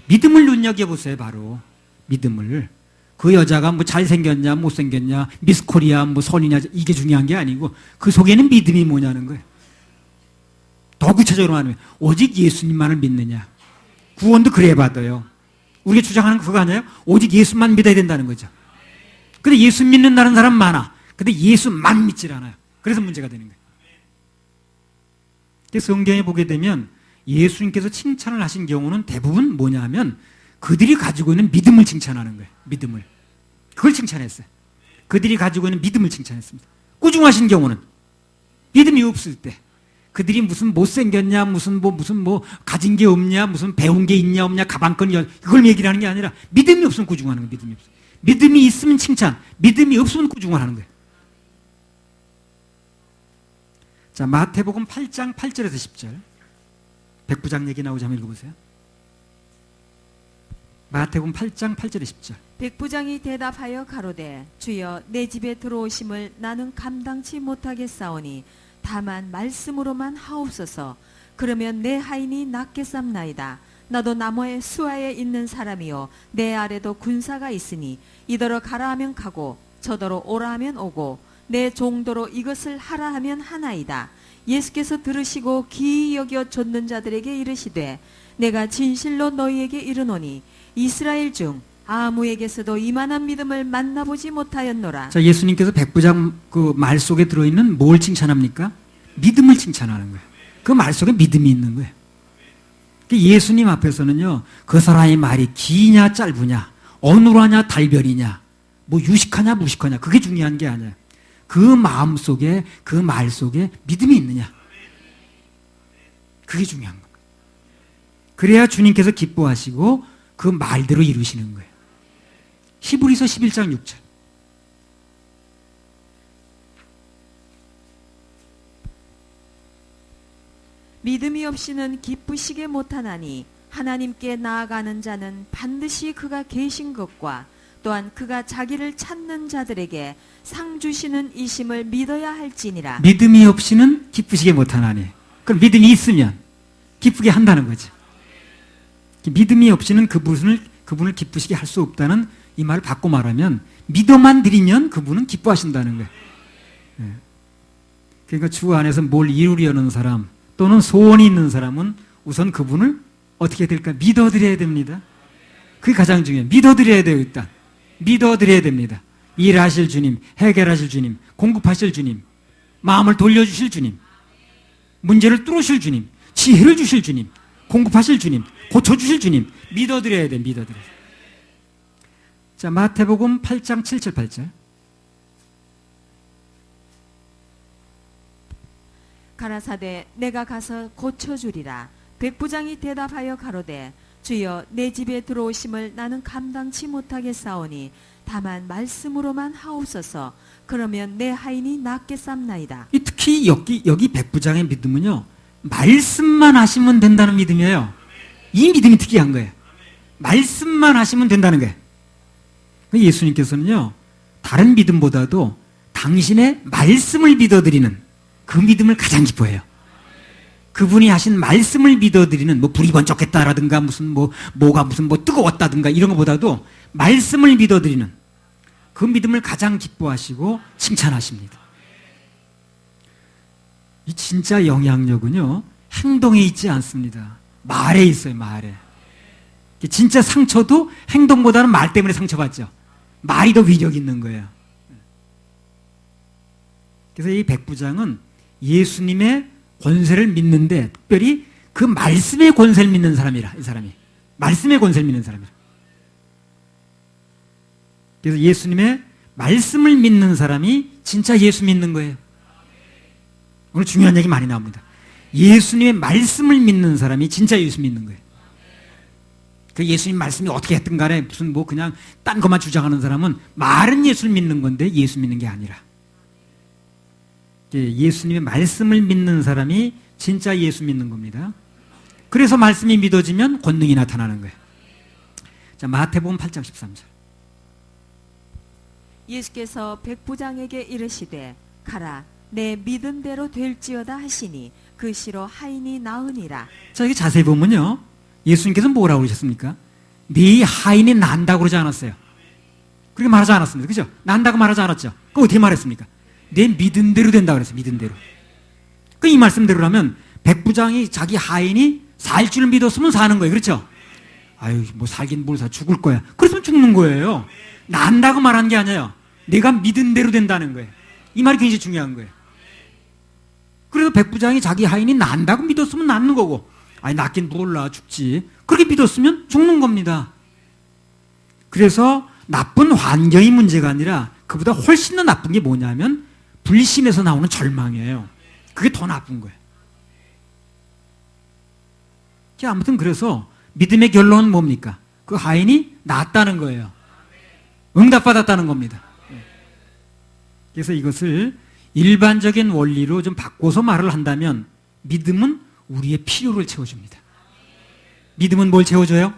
믿음을 눈여겨보세요. 바로 믿음을. 그 여자가 뭐 잘생겼냐 못생겼냐 미스코리아 뭐 선이냐 이게 중요한 게 아니고 그 속에는 믿음이 뭐냐는 거예요. 더 구체적으로 말하면 오직 예수님만을 믿느냐. 구원도 그래 받아요. 우리가 주장하는 거 그거 아니에요? 오직 예수만 믿어야 된다는 거죠. 근데 예수 믿는다는 사람 많아. 근데 예수만 믿질 않아요. 그래서 문제가 되는 거예요. 성경에 보게 되면 예수님께서 칭찬을 하신 경우는 대부분 뭐냐 하면 그들이 가지고 있는 믿음을 칭찬하는 거예요. 믿음을. 그걸 칭찬했어요. 그들이 가지고 있는 믿음을 칭찬했습니다. 꾸중하신 경우는 믿음이 없을 때 그들이 무슨 못생겼냐 무슨 뭐 가진 게 없냐 무슨 배운 게 있냐 없냐 가방끈이 그걸 얘기를 하는 게 아니라 믿음이 없으면 꾸중하는 거예요. 믿음이 없어요. 믿음이 있으면 칭찬, 믿음이 없으면 꾸중을 하는 거예요. 자, 마태복음 8장 8절에서 10절. 백부장 얘기 나오자 한번 읽어보세요. 마태복음 8장 8절에 10절. 백부장이 대답하여 가로되 주여 내 집에 들어오심을 나는 감당치 못하겠사오니 다만 말씀으로만 하옵소서. 그러면 내 하인이 낫게 쌈나이다. 나도 나무의 수하에 있는 사람이요 내 아래도 군사가 있으니 이더러 가라 하면 가고 저더러 오라 하면 오고 내 종도로 이것을 하라 하면 하나이다. 예수께서 들으시고 기이 여겨 좇는 자들에게 이르시되 내가 진실로 너희에게 이르노니 이스라엘 중 아무에게서도 이만한 믿음을 만나보지 못하였노라. 자, 예수님께서 백부장 그 말 속에 들어있는 뭘 칭찬합니까? 믿음을 칭찬하는 거예요. 그 말 속에 믿음이 있는 거예요. 예수님 앞에서는요, 그 사람의 말이 기냐 짧으냐, 어눌하냐 달별이냐, 뭐 유식하냐 무식하냐, 그게 중요한 게 아니에요. 그 마음 속에, 그 말 속에 믿음이 있느냐. 그게 중요한 겁니다. 그래야 주님께서 기뻐하시고 그 말대로 이루시는 거예요. 히브리서 11장 6절. 믿음이 없이는 기쁘시게 못하나니 하나님께 나아가는 자는 반드시 그가 계신 것과 또한 그가 자기를 찾는 자들에게 상 주시는 이심을 믿어야 할지니라. 믿음이 없이는 기쁘시게 못하나니. 그럼 믿음이 있으면 기쁘게 한다는 거죠. 믿음이 없이는 그분을 기쁘시게 할 수 없다는 이 말을 바꿔 말하면 믿어만 드리면 그분은 기뻐하신다는 거예요. 그러니까 주 안에서 뭘 이루려는 사람 또는 소원이 있는 사람은 우선 그분을 어떻게 해야 될까? 믿어드려야 됩니다. 그게 가장 중요해요. 믿어드려야 돼요. 일단 믿어드려야 됩니다. 일하실 주님, 해결하실 주님, 공급하실 주님, 마음을 돌려주실 주님, 문제를 뚫으실 주님, 지혜를 주실 주님, 공급하실 주님, 고쳐주실 주님, 믿어드려야 돼. 믿어드려야 돼. 자, 마태복음 8장 7절 8절. 가라사대 내가 가서 고쳐주리라. 백부장이 대답하여 가로되 주여 내 집에 들어오심을 나는 감당치 못하겠사오니 다만 말씀으로만 하옵소서. 그러면 내 하인이 낫게 쌈나이다. 특히 여기 백부장의 믿음은요, 말씀만 하시면 된다는 믿음이에요. 이 믿음이 특이한 거예요. 말씀만 하시면 된다는 거예요. 예수님께서는요, 다른 믿음보다도 당신의 말씀을 믿어드리는 그 믿음을 가장 기뻐해요. 그분이 하신 말씀을 믿어드리는, 불이 번쩍했다라든가, 뭐가 뜨거웠다든가, 이런 것보다도 말씀을 믿어드리는 그 믿음을 가장 기뻐하시고 칭찬하십니다. 이 진짜 영향력은요, 행동에 있지 않습니다. 말에 있어요, 말에. 진짜 상처도 행동보다는 말 때문에 상처받죠. 말이 더 위력 있는 거예요. 그래서 이 백부장은 예수님의 권세를 믿는데, 특별히 그 말씀의 권세를 믿는 사람이라, 이 사람이. 말씀의 권세를 믿는 사람이라. 그래서 예수님의 말씀을 믿는 사람이 진짜 예수 믿는 거예요. 오늘 중요한 얘기 많이 나옵니다. 예수님의 말씀을 믿는 사람이 진짜 예수 믿는 거예요. 그 예수님 말씀이 어떻게 했든 간에 그냥 딴 것만 주장하는 사람은 말은 예수를 믿는 건데 예수 믿는 게 아니라, 예수님의 말씀을 믿는 사람이 진짜 예수 믿는 겁니다. 그래서 말씀이 믿어지면 권능이 나타나는 거예요. 자, 마태복음 8장 13절. 예수께서 백부장에게 이르시되 가라 내 믿음대로 될지어다 하시니 그 시로 하인이 나으니라. 자, 여기 자세히 보면요, 예수님께서 뭐라고 그러셨습니까? 네 하인이 난다고 그러지 않았어요. 그렇게 말하지 않았습니다. 그죠? 난다고 말하지 않았죠. 그럼 어떻게 말했습니까? 내 믿음대로 된다고 그랬어요. 믿음대로. 이 말씀대로라면 백부장이 자기 하인이 살 줄 믿었으면 사는 거예요. 그렇죠? 아유, 살긴 뭘 사, 죽을 거야. 그랬으면 죽는 거예요. 난다고 말한 게 아니에요. 내가 믿은 대로 된다는 거예요. 이 말이 굉장히 중요한 거예요. 그래서 백부장이 자기 하인이 난다고 믿었으면 낫는 거고, 낫긴 몰라, 죽지. 그렇게 믿었으면 죽는 겁니다. 그래서 나쁜 환경이 문제가 아니라 그보다 훨씬 더 나쁜 게 뭐냐면 불신에서 나오는 절망이에요. 그게 더 나쁜 거예요. 아무튼 그래서 믿음의 결론은 뭡니까? 그 하인이 낫다는 거예요. 응답받았다는 겁니다. 그래서 이것을 일반적인 원리로 좀 바꿔서 말을 한다면 믿음은 우리의 필요를 채워줍니다. 믿음은 뭘 채워줘요?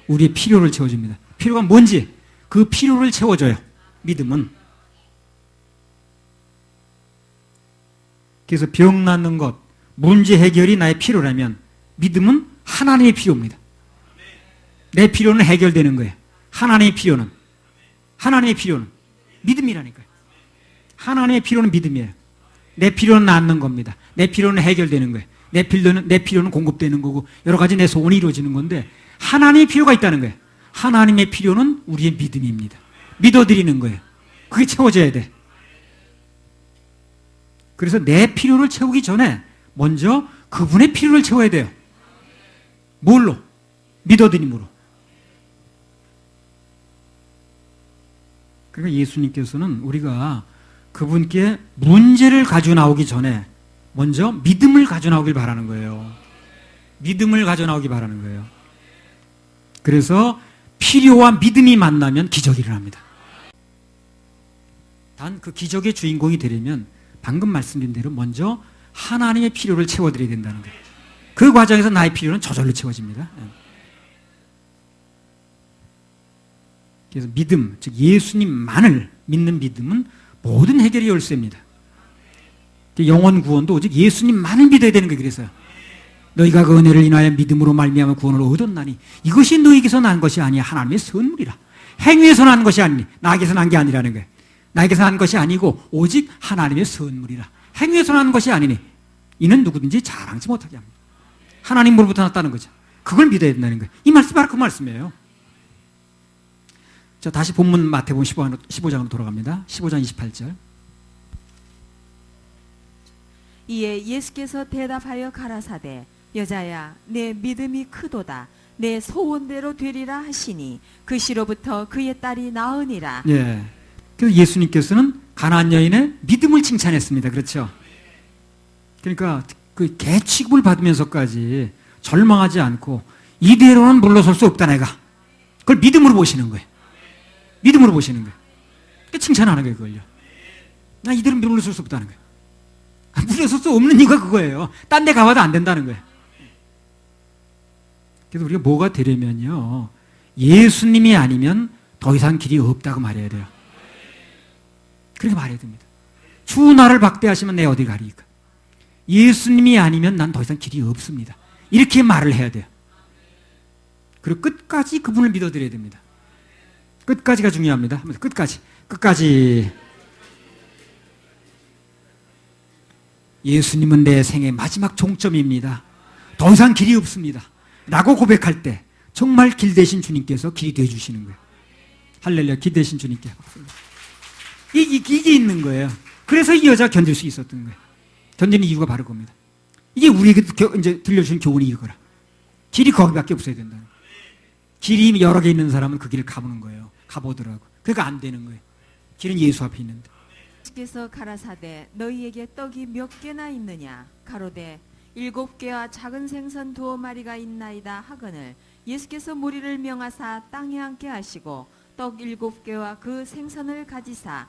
우리의 필요를 채워줍니다. 필요가 뭔지 그 필요를 채워줘요. 믿음은. 그래서 병 낫는 것, 문제 해결이 나의 필요라면 믿음은 하나님의 필요입니다. 내 필요는 해결되는 거예요. 하나님의 필요는 믿음이라니까요. 하나님의 필요는 믿음이에요. 내 필요는 낫는 겁니다. 내 필요는 해결되는 거예요. 내 필요는 공급되는 거고 여러 가지 내 소원이 이루어지는 건데 하나님의 필요가 있다는 거예요. 하나님의 필요는 우리의 믿음입니다. 믿어드리는 거예요. 그게 채워져야 돼. 그래서 내 필요를 채우기 전에 먼저 그분의 필요를 채워야 돼요. 뭘로? 믿어드림으로. 그러니까 예수님께서는 우리가 그분께 문제를 가지고 나오기 전에 먼저 믿음을 가지고 나오길 바라는 거예요. 믿음을 가지고 나오길 바라는 거예요. 그래서 필요와 믿음이 만나면 기적이 일어납니다. 단 그 기적의 주인공이 되려면 방금 말씀드린 대로 먼저 하나님의 필요를 채워드려야 된다는 거예요. 그 과정에서 나의 필요는 저절로 채워집니다. 그래서 믿음, 즉 예수님만을 믿는 믿음은 모든 해결의 열쇠입니다. 영혼 구원도 오직 예수님만을 믿어야 되는 거예요. 그래서요. 너희가 그 은혜를 인하여 믿음으로 말미암아 구원을 얻었나니 이것이 너희에게서 난 것이 아니야 하나님의 선물이라. 행위에서 난 것이 아니니 나에게서 난 게 아니라는 거예요. 나에게서 난 것이 아니고 오직 하나님의 선물이라. 행위에서 난 것이 아니니 이는 누구든지 자랑치 못하게 합니다. 하나님으로부터 났다는 거죠. 그걸 믿어야 된다는 거예요. 이 말씀이 바로 그 말씀이에요. 자, 다시 본문 마태복음 15장으로 돌아갑니다. 15장 28절. 이에 예수께서 대답하여 가라사대 여자야 내 믿음이 크도다 내 소원대로 되리라 하시니 그 시로부터 그의 딸이 나으니라. 예. 그래서 예수님께서는 가나안 여인의 믿음을 칭찬했습니다. 그렇죠? 그러니까 그 개 취급을 받으면서까지 절망하지 않고 이대로는 물러설 수 없다 내가. 그걸 믿음으로 보시는 거예요. 믿음으로 보시는 거예요. 그러니까 칭찬하는 거예요, 그걸요. 나 이대로 물러설 수 없다는 거예요. 물러설 수 없는 이유가 그거예요. 딴 데 가봐도 안 된다는 거예요. 그래서 우리가 뭐가 되려면요, 예수님이 아니면 더 이상 길이 없다고 말해야 돼요. 그렇게 말해야 됩니다. 주 나를 박대하시면 내 어디 가리까. 예수님이 아니면 난 더 이상 길이 없습니다. 이렇게 말을 해야 돼요. 그리고 끝까지 그분을 믿어드려야 됩니다. 끝까지가 중요합니다. 끝까지. 예수님은 내 생의 마지막 종점입니다. 더 이상 길이 없습니다. 라고 고백할 때 정말 길 대신 주님께서 길이 되어주시는 거예요. 할렐루야, 길 대신 주님께. 이게 있는 거예요. 그래서 이 여자가 견딜 수 있었던 거예요. 견디는 이유가 바로 겁니다. 이게 우리에게 이제 들려주신 교훈이 이거라. 길이 거기밖에 없어야 된다는 거예요. 길이 여러 개 있는 사람은 그 길을 가보는 거예요. 가보더라고. 그러니까 안 되는 거예요. 길은 예수 앞에 있는데. 예수께서 가라사대 너희에게 떡이 몇 개나 있느냐 가로되 7개와 작은 생선 2마리가 있나이다 하거늘 예수께서 무리를 명하사 땅에 앉게 하시고 떡 7개와 그 생선을 가지사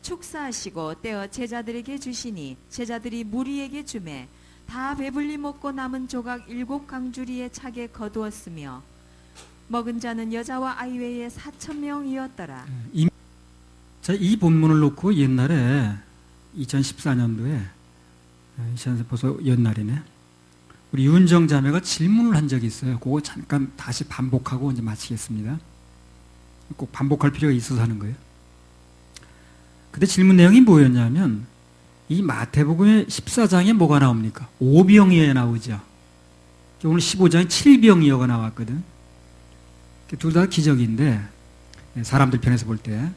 축사하시고 떼어 제자들에게 주시니 제자들이 무리에게 주매 다 배불리 먹고 남은 조각 7강주리에 차게 거두었으며 먹은 자는 여자와 아이 외에 4,000명이었더라. 이 본문을 놓고 옛날에 2014년도에 벌써 옛날이네. 우리 윤정 자매가 질문을 한 적이 있어요. 그거 잠깐 다시 반복하고 이제 마치겠습니다. 꼭 반복할 필요가 있어서 하는 거예요. 그때 질문 내용이 뭐였냐면 이 마태복음의 14장에 뭐가 나옵니까? 오병이어 나오죠. 오늘 15장에 7병이어가 나왔거든. 둘 다 기적인데 사람들 편에서 볼 때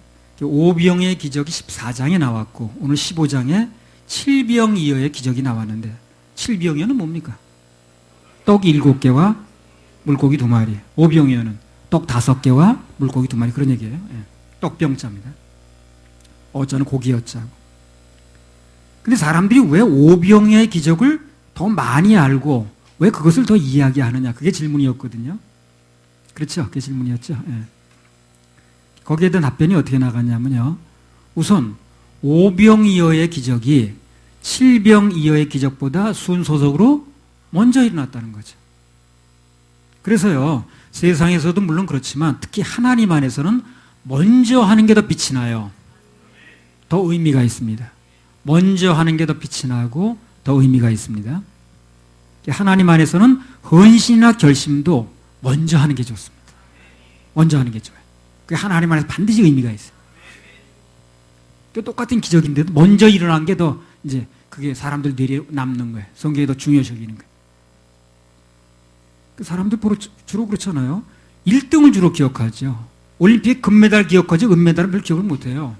오병이어의 기적이 14장에 나왔고 오늘 15장에 7병이어의 기적이 나왔는데 7병이어는 뭡니까? 떡 7개와 물고기 2마리. 오병이어는 떡 5개와 물고기 2마리 그런 얘기예요. 떡병자입니다. 어쩌는 고기였자고. 근데 사람들이 왜 오병이어의 기적을 더 많이 알고 왜 그것을 더 이야기하느냐 그게 질문이었거든요. 그렇죠? 그게 질문이었죠. 거기에 대한 답변이 어떻게 나갔냐면요. 우선 오병이어의 기적이 7병이어의 기적보다 순서적으로 먼저 일어났다는 거죠. 그래서요. 세상에서도 물론 그렇지만 특히 하나님 안에서는 먼저 하는 게 더 빛이 나요. 더 의미가 있습니다. 먼저 하는 게 더 빛이 나고 더 의미가 있습니다. 하나님 안에서는 헌신이나 결심도 먼저 하는 게 좋습니다. 먼저 하는 게 좋아요. 그게 하나님 안에서 반드시 의미가 있어요. 똑같은 기적인데도 먼저 일어난 게 더 이제 그게 사람들 뇌리에 남는 거예요. 성경에 더 중요시 여기는 거예요. 사람들 주로 그렇잖아요. 1등을 주로 기억하죠. 올림픽 금메달 기억하지 은메달은 별 기억을 못해요.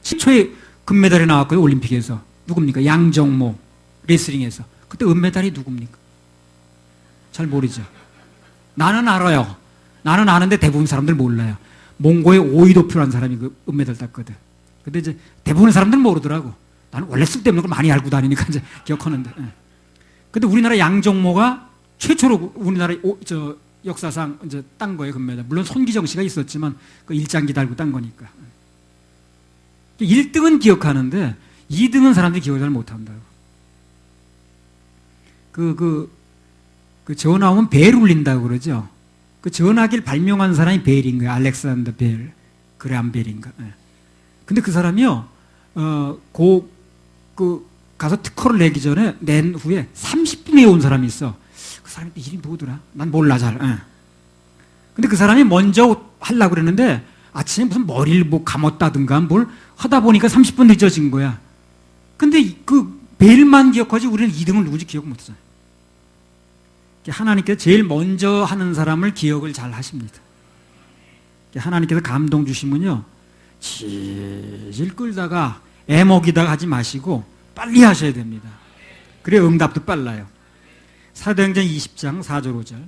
10초에 금메달이 나왔고요. 올림픽에서. 누굽니까? 양정모 레슬링에서. 그때 은메달이 누굽니까? 잘 모르죠. 나는 알아요. 나는 아는데 대부분 사람들 몰라요. 몽고의 오이도표라는 사람이 그 은메달 땄거든. 근데 이제 대부분 사람들은 모르더라고. 나는 원래 쓸데없는 걸 많이 알고 다니니까 이제 기억하는데. 근데 우리나라 양정모가 최초로 우리나라 역사상 이제 딴 거예요, 금메달. 물론 손기정 씨가 있었지만 그 일장기 달고 딴 거니까. 1등은 기억하는데 2등은 사람들이 기억을 잘 못한다고. 전화오면 벨 울린다고 그러죠. 그 전화기를 발명한 사람이 벨인 거예요. 알렉산더 벨. 그레암 벨인가. 근데 그 사람이요, 가서 특허를 내기 전에 낸 후에 30분에 온 사람이 있어. 그 사람이 이름이 뭐더라? 난 몰라, 잘. 근데 그 사람이 먼저 하려고 그랬는데 아침에 무슨 머리를 뭐 감았다든가 뭘 하다 보니까 30분 늦어진 거야. 근데 그 벨만 기억하지 우리는 2등을 누군지 기억 못 하잖아요. 하나님께서 제일 먼저 하는 사람을 기억을 잘 하십니다. 하나님께서 감동 주시면요, 질질 끌다가 애먹이다가 하지 마시고 빨리 하셔야 됩니다. 그래야 응답도 빨라요. 사도행전 20장 4절 5절.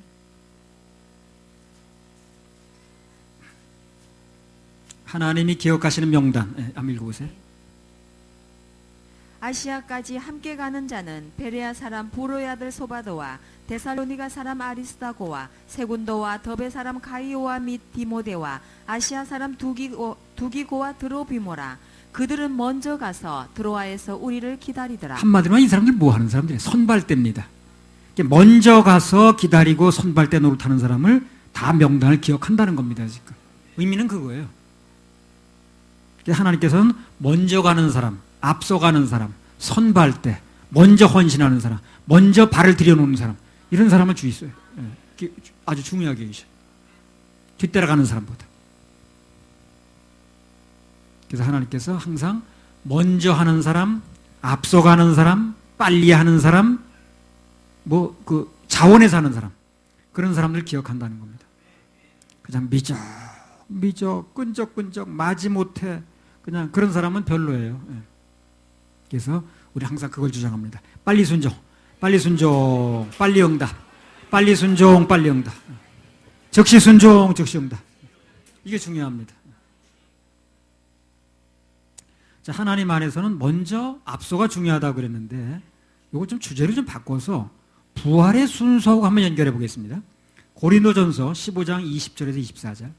하나님이 기억하시는 명단. 한번 읽어보세요. 아시아까지 함께 가는 자는 베레아 사람 보로의 아들 소바도와 데살로니가 사람 아리스다고와 세군도와 더베 사람 가이오와 및 디모데와 아시아 사람 두기고와 드로비모라. 그들은 먼저 가서 드로아에서 우리를 기다리더라. 한마디로 이 사람들 뭐 하는 사람들이에요? 선발대입니다. 먼저 가서 기다리고 선발대 노릇하는 사람을 다 명단을 기억한다는 겁니다. 지금 의미는 그거예요. 하나님께서는 먼저 가는 사람, 앞서가는 사람, 선발대, 먼저 헌신하는 사람, 먼저 발을 들여놓는 사람, 이런 사람을 주의했어요. 아주 중요하게 여기셔요. 뒤따라가는 사람보다. 그래서 하나님께서 항상 먼저 하는 사람, 앞서가는 사람, 빨리 하는 사람, 자원에서 하는 사람, 그런 사람들 기억한다는 겁니다. 그냥 미적, 끈적끈적, 마지못해, 그냥 그런 사람은 별로예요. 그래서 우리 항상 그걸 주장합니다. 빨리 순종, 빨리 순종, 빨리 응답, 빨리 순종, 빨리 응답, 즉시 순종, 즉시 응답. 이게 중요합니다. 자, 하나님 안에서는 먼저 앞서가 중요하다고 그랬는데 이거 좀 주제를 좀 바꿔서 부활의 순서하고 한번 연결해 보겠습니다. 고린도전서 15장 20절에서 24절.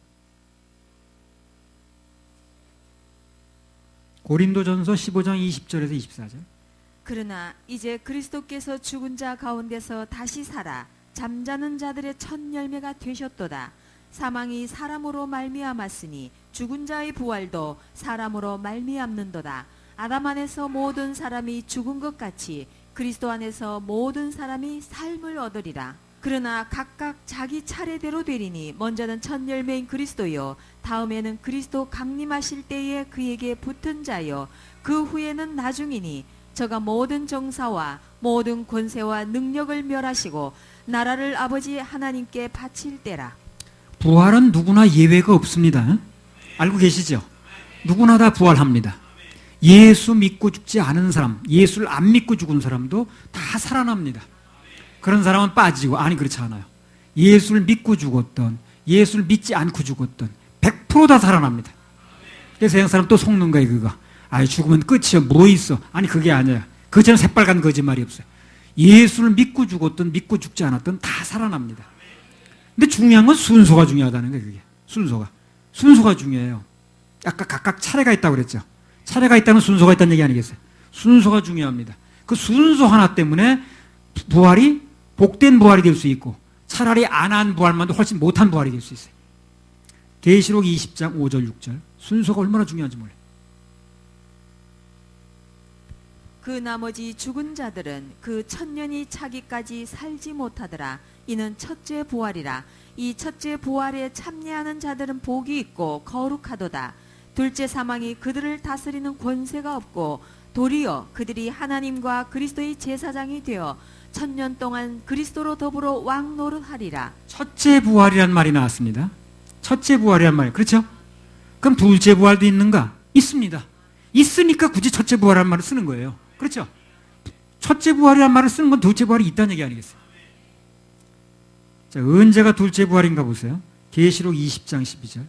고린도전서 15장 20절에서 24절. 그러나 이제 그리스도께서 죽은 자 가운데서 다시 살아 잠자는 자들의 첫 열매가 되셨도다. 사망이 사람으로 말미암았으니 죽은 자의 부활도 사람으로 말미암는도다. 아담 안에서 모든 사람이 죽은 것 같이 그리스도 안에서 모든 사람이 삶을 얻으리라. 그러나 각각 자기 차례대로 되리니 먼저는 첫 열매인 그리스도요, 다음에는 그리스도 강림하실 때에 그에게 붙은 자요, 그 후에는 나중이니 저가 모든 정사와 모든 권세와 능력을 멸하시고 나라를 아버지 하나님께 바칠 때라. 부활은 누구나 예외가 없습니다. 알고 계시죠? 누구나 다 부활합니다. 예수 믿고 죽지 않은 사람, 예수를 안 믿고 죽은 사람도 다 살아납니다. 그런 사람은 빠지고, 아니 그렇지 않아요. 예수를 믿고 죽었던, 예수를 믿지 않고 죽었던 100% 다 살아납니다. 그래서 세상 사람 또 속는 거예요. 그거 죽으면 끝이요, 뭐 있어. 아니 그게 아니에요. 그처럼 새빨간 거짓말이 없어요. 예수를 믿고 죽었던, 믿고 죽지 않았던 다 살아납니다. 근데 중요한 건 순서가 중요하다는 거예요. 그게 순서가 중요해요. 아까 각각 차례가 있다고 그랬죠. 차례가 있다는 순서가 있다는 얘기 아니겠어요? 순서가 중요합니다. 그 순서 하나 때문에 부활이 복된 부활이 될 수 있고, 차라리 안 한 부활만도 훨씬 못한 부활이 될 수 있어요. 계시록 20장 5절 6절. 순서가 얼마나 중요한지 몰라요. 그 나머지 죽은 자들은 그 천년이 차기까지 살지 못하더라. 이는 첫째 부활이라. 이 첫째 부활에 참여하는 자들은 복이 있고 거룩하도다. 둘째 사망이 그들을 다스리는 권세가 없고 도리어 그들이 하나님과 그리스도의 제사장이 되어 천년 동안 그리스도로 더불어 왕노릇하리라. 첫째 부활이란 말이 나왔습니다. 첫째 부활이란 말, 그렇죠? 그럼 둘째 부활도 있는가? 있습니다. 있으니까 굳이 첫째 부활이란 말을 쓰는 거예요. 그렇죠? 첫째 부활이란 말을 쓰는 건 둘째 부활이 있다는 얘기 아니겠어요? 자, 언제가 둘째 부활인가 보세요. 계시록 20장 12절.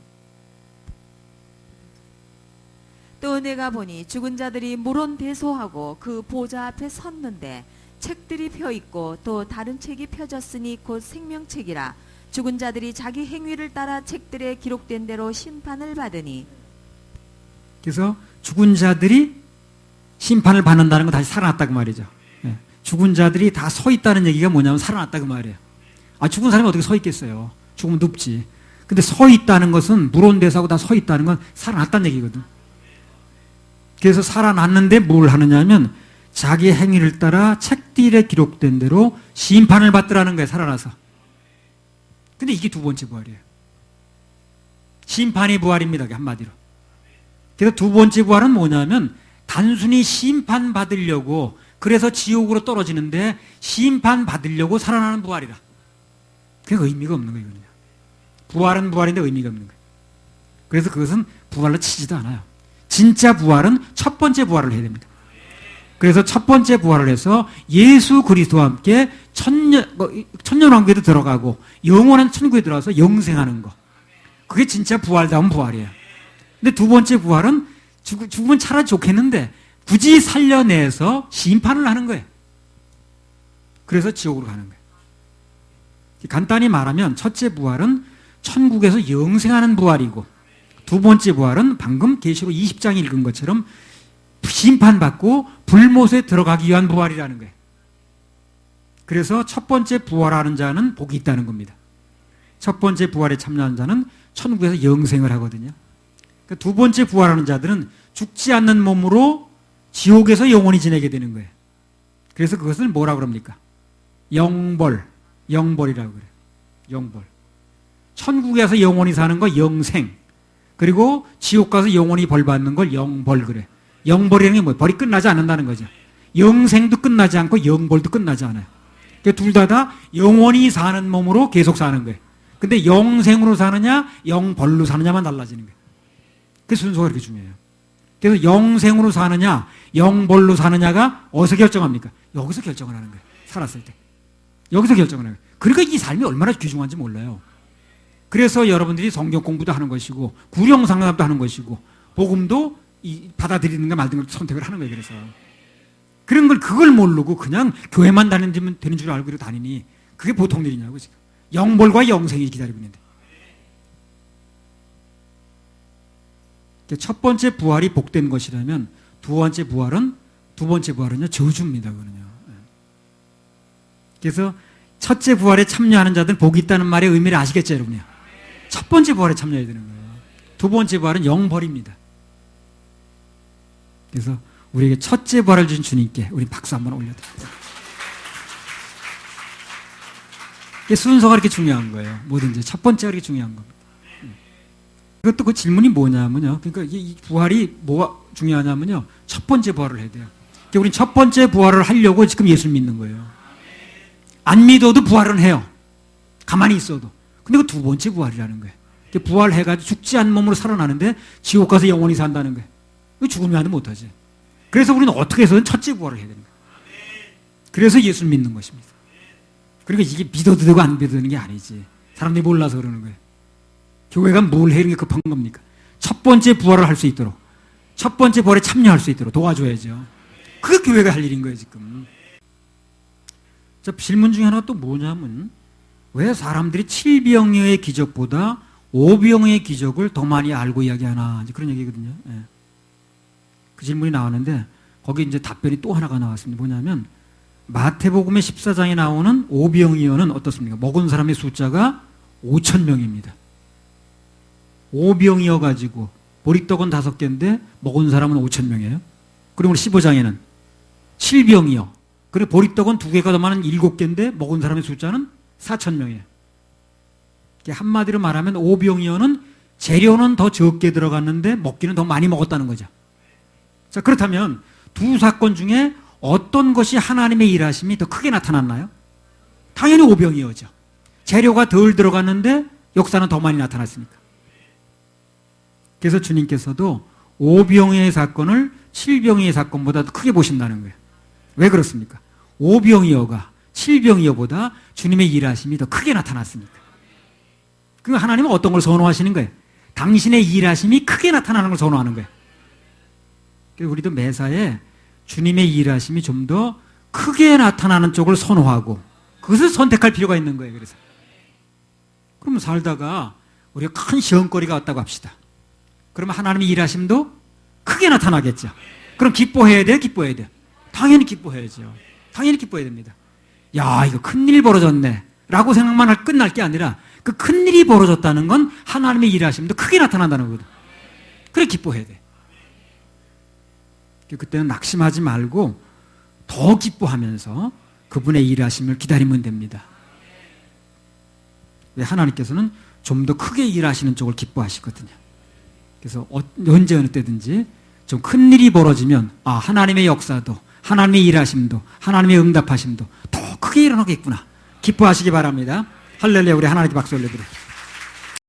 또 내가 보니 죽은 자들이 물론대소하고 그 보좌 앞에 섰는데 책들이 펴 있고 또 다른 책이 펴졌으니 곧 생명책이라. 죽은 자들이 자기 행위를 따라 책들에 기록된 대로 심판을 받으니. 그래서 죽은 자들이 심판을 받는다는 건 다시 살아났다고 말이죠. 죽은 자들이 다 서 있다는 얘기가 뭐냐면 살아났다고 말이에요. 죽은 사람이 어떻게 서 있겠어요? 죽으면 눕지. 근데 서 있다는 것은 물온대사하고 다 서 있다는 건 살아났다는 얘기거든. 그래서 살아났는데 뭘 하느냐면 자기 행위를 따라 책들에 기록된 대로 심판을 받더라는 거예요. 살아나서. 근데 이게 두 번째 부활이에요. 심판이 부활입니다. 한마디로. 그래서 두 번째 부활은 뭐냐면 단순히 심판받으려고, 그래서 지옥으로 떨어지는데 심판받으려고 살아나는 부활이라. 그게 의미가 없는 거예요. 부활은 부활인데 의미가 없는 거예요. 그래서 그것은 부활로 치지도 않아요. 진짜 부활은 첫 번째 부활을 해야 됩니다. 그래서 첫 번째 부활을 해서 예수 그리스도와 함께 천년왕국에도 들어가고 영원한 천국에 들어가서 영생하는 거. 그게 진짜 부활다운 부활이에요. 근데 두 번째 부활은 죽으면 차라리 좋겠는데 굳이 살려내서 심판을 하는 거예요. 그래서 지옥으로 가는 거예요. 간단히 말하면 첫째 부활은 천국에서 영생하는 부활이고, 두 번째 부활은 방금 계시록 20장 읽은 것처럼 심판받고 불못에 들어가기 위한 부활이라는 거예요. 그래서 첫 번째 부활하는 자는 복이 있다는 겁니다. 첫 번째 부활에 참여한 자는 천국에서 영생을 하거든요. 두 번째 부활하는 자들은 죽지 않는 몸으로 지옥에서 영원히 지내게 되는 거예요. 그래서 그것을 뭐라 그럽니까? 영벌이라고 그래요. 영벌. 천국에서 영원히 사는 거 영생. 그리고 지옥 가서 영원히 벌 받는 걸 영벌 그래. 영벌이라는 게 뭐예요? 벌이 끝나지 않는다는 거죠. 영생도 끝나지 않고 영벌도 끝나지 않아요. 둘 다 영원히 사는 몸으로 계속 사는 거예요. 근데 영생으로 사느냐 영벌로 사느냐만 달라지는 거예요. 그 순서가 그렇게 중요해요. 그래서 영생으로 사느냐 영벌로 사느냐가 어디서 결정합니까? 여기서 결정을 하는 거예요. 살았을 때. 여기서 결정을 하는 거예요. 그러니까 이 삶이 얼마나 귀중한지 몰라요. 그래서 여러분들이 성경 공부도 하는 것이고 구령상담도 하는 것이고 복음도 받아들이는가 말든가 선택을 하는 거예요. 그래서 그런 걸 그걸 모르고 그냥 교회만 다니면 되는 줄 알고 다니니 그게 보통 일이냐고 지금. 영벌과 영생이 기다리고 있는데. 첫 번째 부활이 복된 것이라면 두 번째 부활은요 저주입니다. 그거는요. 그래서 첫째 부활에 참여하는 자들 복이 있다는 말의 의미를 아시겠죠, 여러분요? 첫 번째 부활에 참여해야 되는 거예요. 두 번째 부활은 영벌입니다. 그래서 우리에게 첫째 부활을 주신 주님께 우리 박수 한번 올려드립니다. 순서가 그렇게 중요한 거예요. 뭐든지 첫 번째가 그렇게 중요한 겁니다. 그것도 그 질문이 뭐냐면요. 그러니까 이 부활이 뭐가 중요하냐면요. 첫 번째 부활을 해야 돼요. 그러니까 우리는 첫 번째 부활을 하려고 지금 예수를 믿는 거예요. 안 믿어도 부활은 해요. 가만히 있어도. 근데 그 두 번째 부활이라는 거예요. 부활해가지고 죽지 않은 몸으로 살아나는데 지옥 가서 영원히 산다는 거예요. 이거 죽으면 안 못하지. 그래서 우리는 어떻게 해서든 첫째 부활을 해야 되는 거예요. 그래서 예수를 믿는 것입니다. 그러니까 이게 믿어도 되고 안 믿어도 되는 게 아니지. 사람들이 몰라서 그러는 거예요. 교회가 뭘 해 이런 게 급한 겁니까? 첫 번째 부활을 할 수 있도록, 첫 번째 부활에 참여할 수 있도록 도와줘야죠. 그게 교회가 할 일인 거예요 지금. 자, 질문 중에 하나 또 뭐냐면 왜 사람들이 7병의 기적보다 5병의 기적을 더 많이 알고 이야기하나, 이제 그런 얘기거든요. 예. 그 질문이 나왔는데 거기 이제 답변이 또 하나가 나왔습니다. 뭐냐면 마태복음의 14장에 나오는 5병이어는 어떻습니까? 먹은 사람의 숫자가 5,000명입니다. 5병이어 가지고 보리떡은 5개인데 먹은 사람은 5,000명이에요. 그리고 15장에는 7병이요. 그리고 보리떡은 2개가 더 많은 7개인데 먹은 사람의 숫자는 4,000명이에요. 한마디로 말하면 5병이어는 재료는 더 적게 들어갔는데 먹기는 더 많이 먹었다는 거죠. 자, 그렇다면 두 사건 중에 어떤 것이 하나님의 일하심이 더 크게 나타났나요? 당연히 5병이어죠. 재료가 덜 들어갔는데 역사는 더 많이 나타났으니까. 그래서 주님께서도 5병의 사건을 7병의 사건보다 더 크게 보신다는 거예요. 왜 그렇습니까? 5병이어가 7병이어보다 주님의 일하심이 더 크게 나타났으니까. 그 하나님은 어떤 걸 선호하시는 거예요? 당신의 일하심이 크게 나타나는 걸 선호하는 거예요. 그래서 우리도 매사에 주님의 일하심이 좀 더 크게 나타나는 쪽을 선호하고 그것을 선택할 필요가 있는 거예요. 그래서 그러면 살다가 우리가 큰 시험거리가 왔다고 합시다. 그러면 하나님의 일하심도 크게 나타나겠죠. 그럼 기뻐해야 돼요? 기뻐해야 돼요? 당연히 기뻐해야죠. 당연히 기뻐해야 됩니다. 야, 이거 큰일이 벌어졌네 라고 생각만 할 끝날 게 아니라 그 큰일이 벌어졌다는 건 하나님의 일하심도 크게 나타난다는 거거든. 그래 기뻐해야 돼. 그때는 낙심하지 말고 더 기뻐하면서 그분의 일하심을 기다리면 됩니다. 왜? 하나님께서는 좀 더 크게 일하시는 쪽을 기뻐하시거든요. 그래서 언제 어느 때든지 좀 큰 일이 벌어지면 하나님의 역사도 하나님의 일하심도 하나님의 응답하심도 더 크게 일어나겠구나 기뻐하시기 바랍니다. 할렐루야. 우리 하나님께 박수 올려드려요.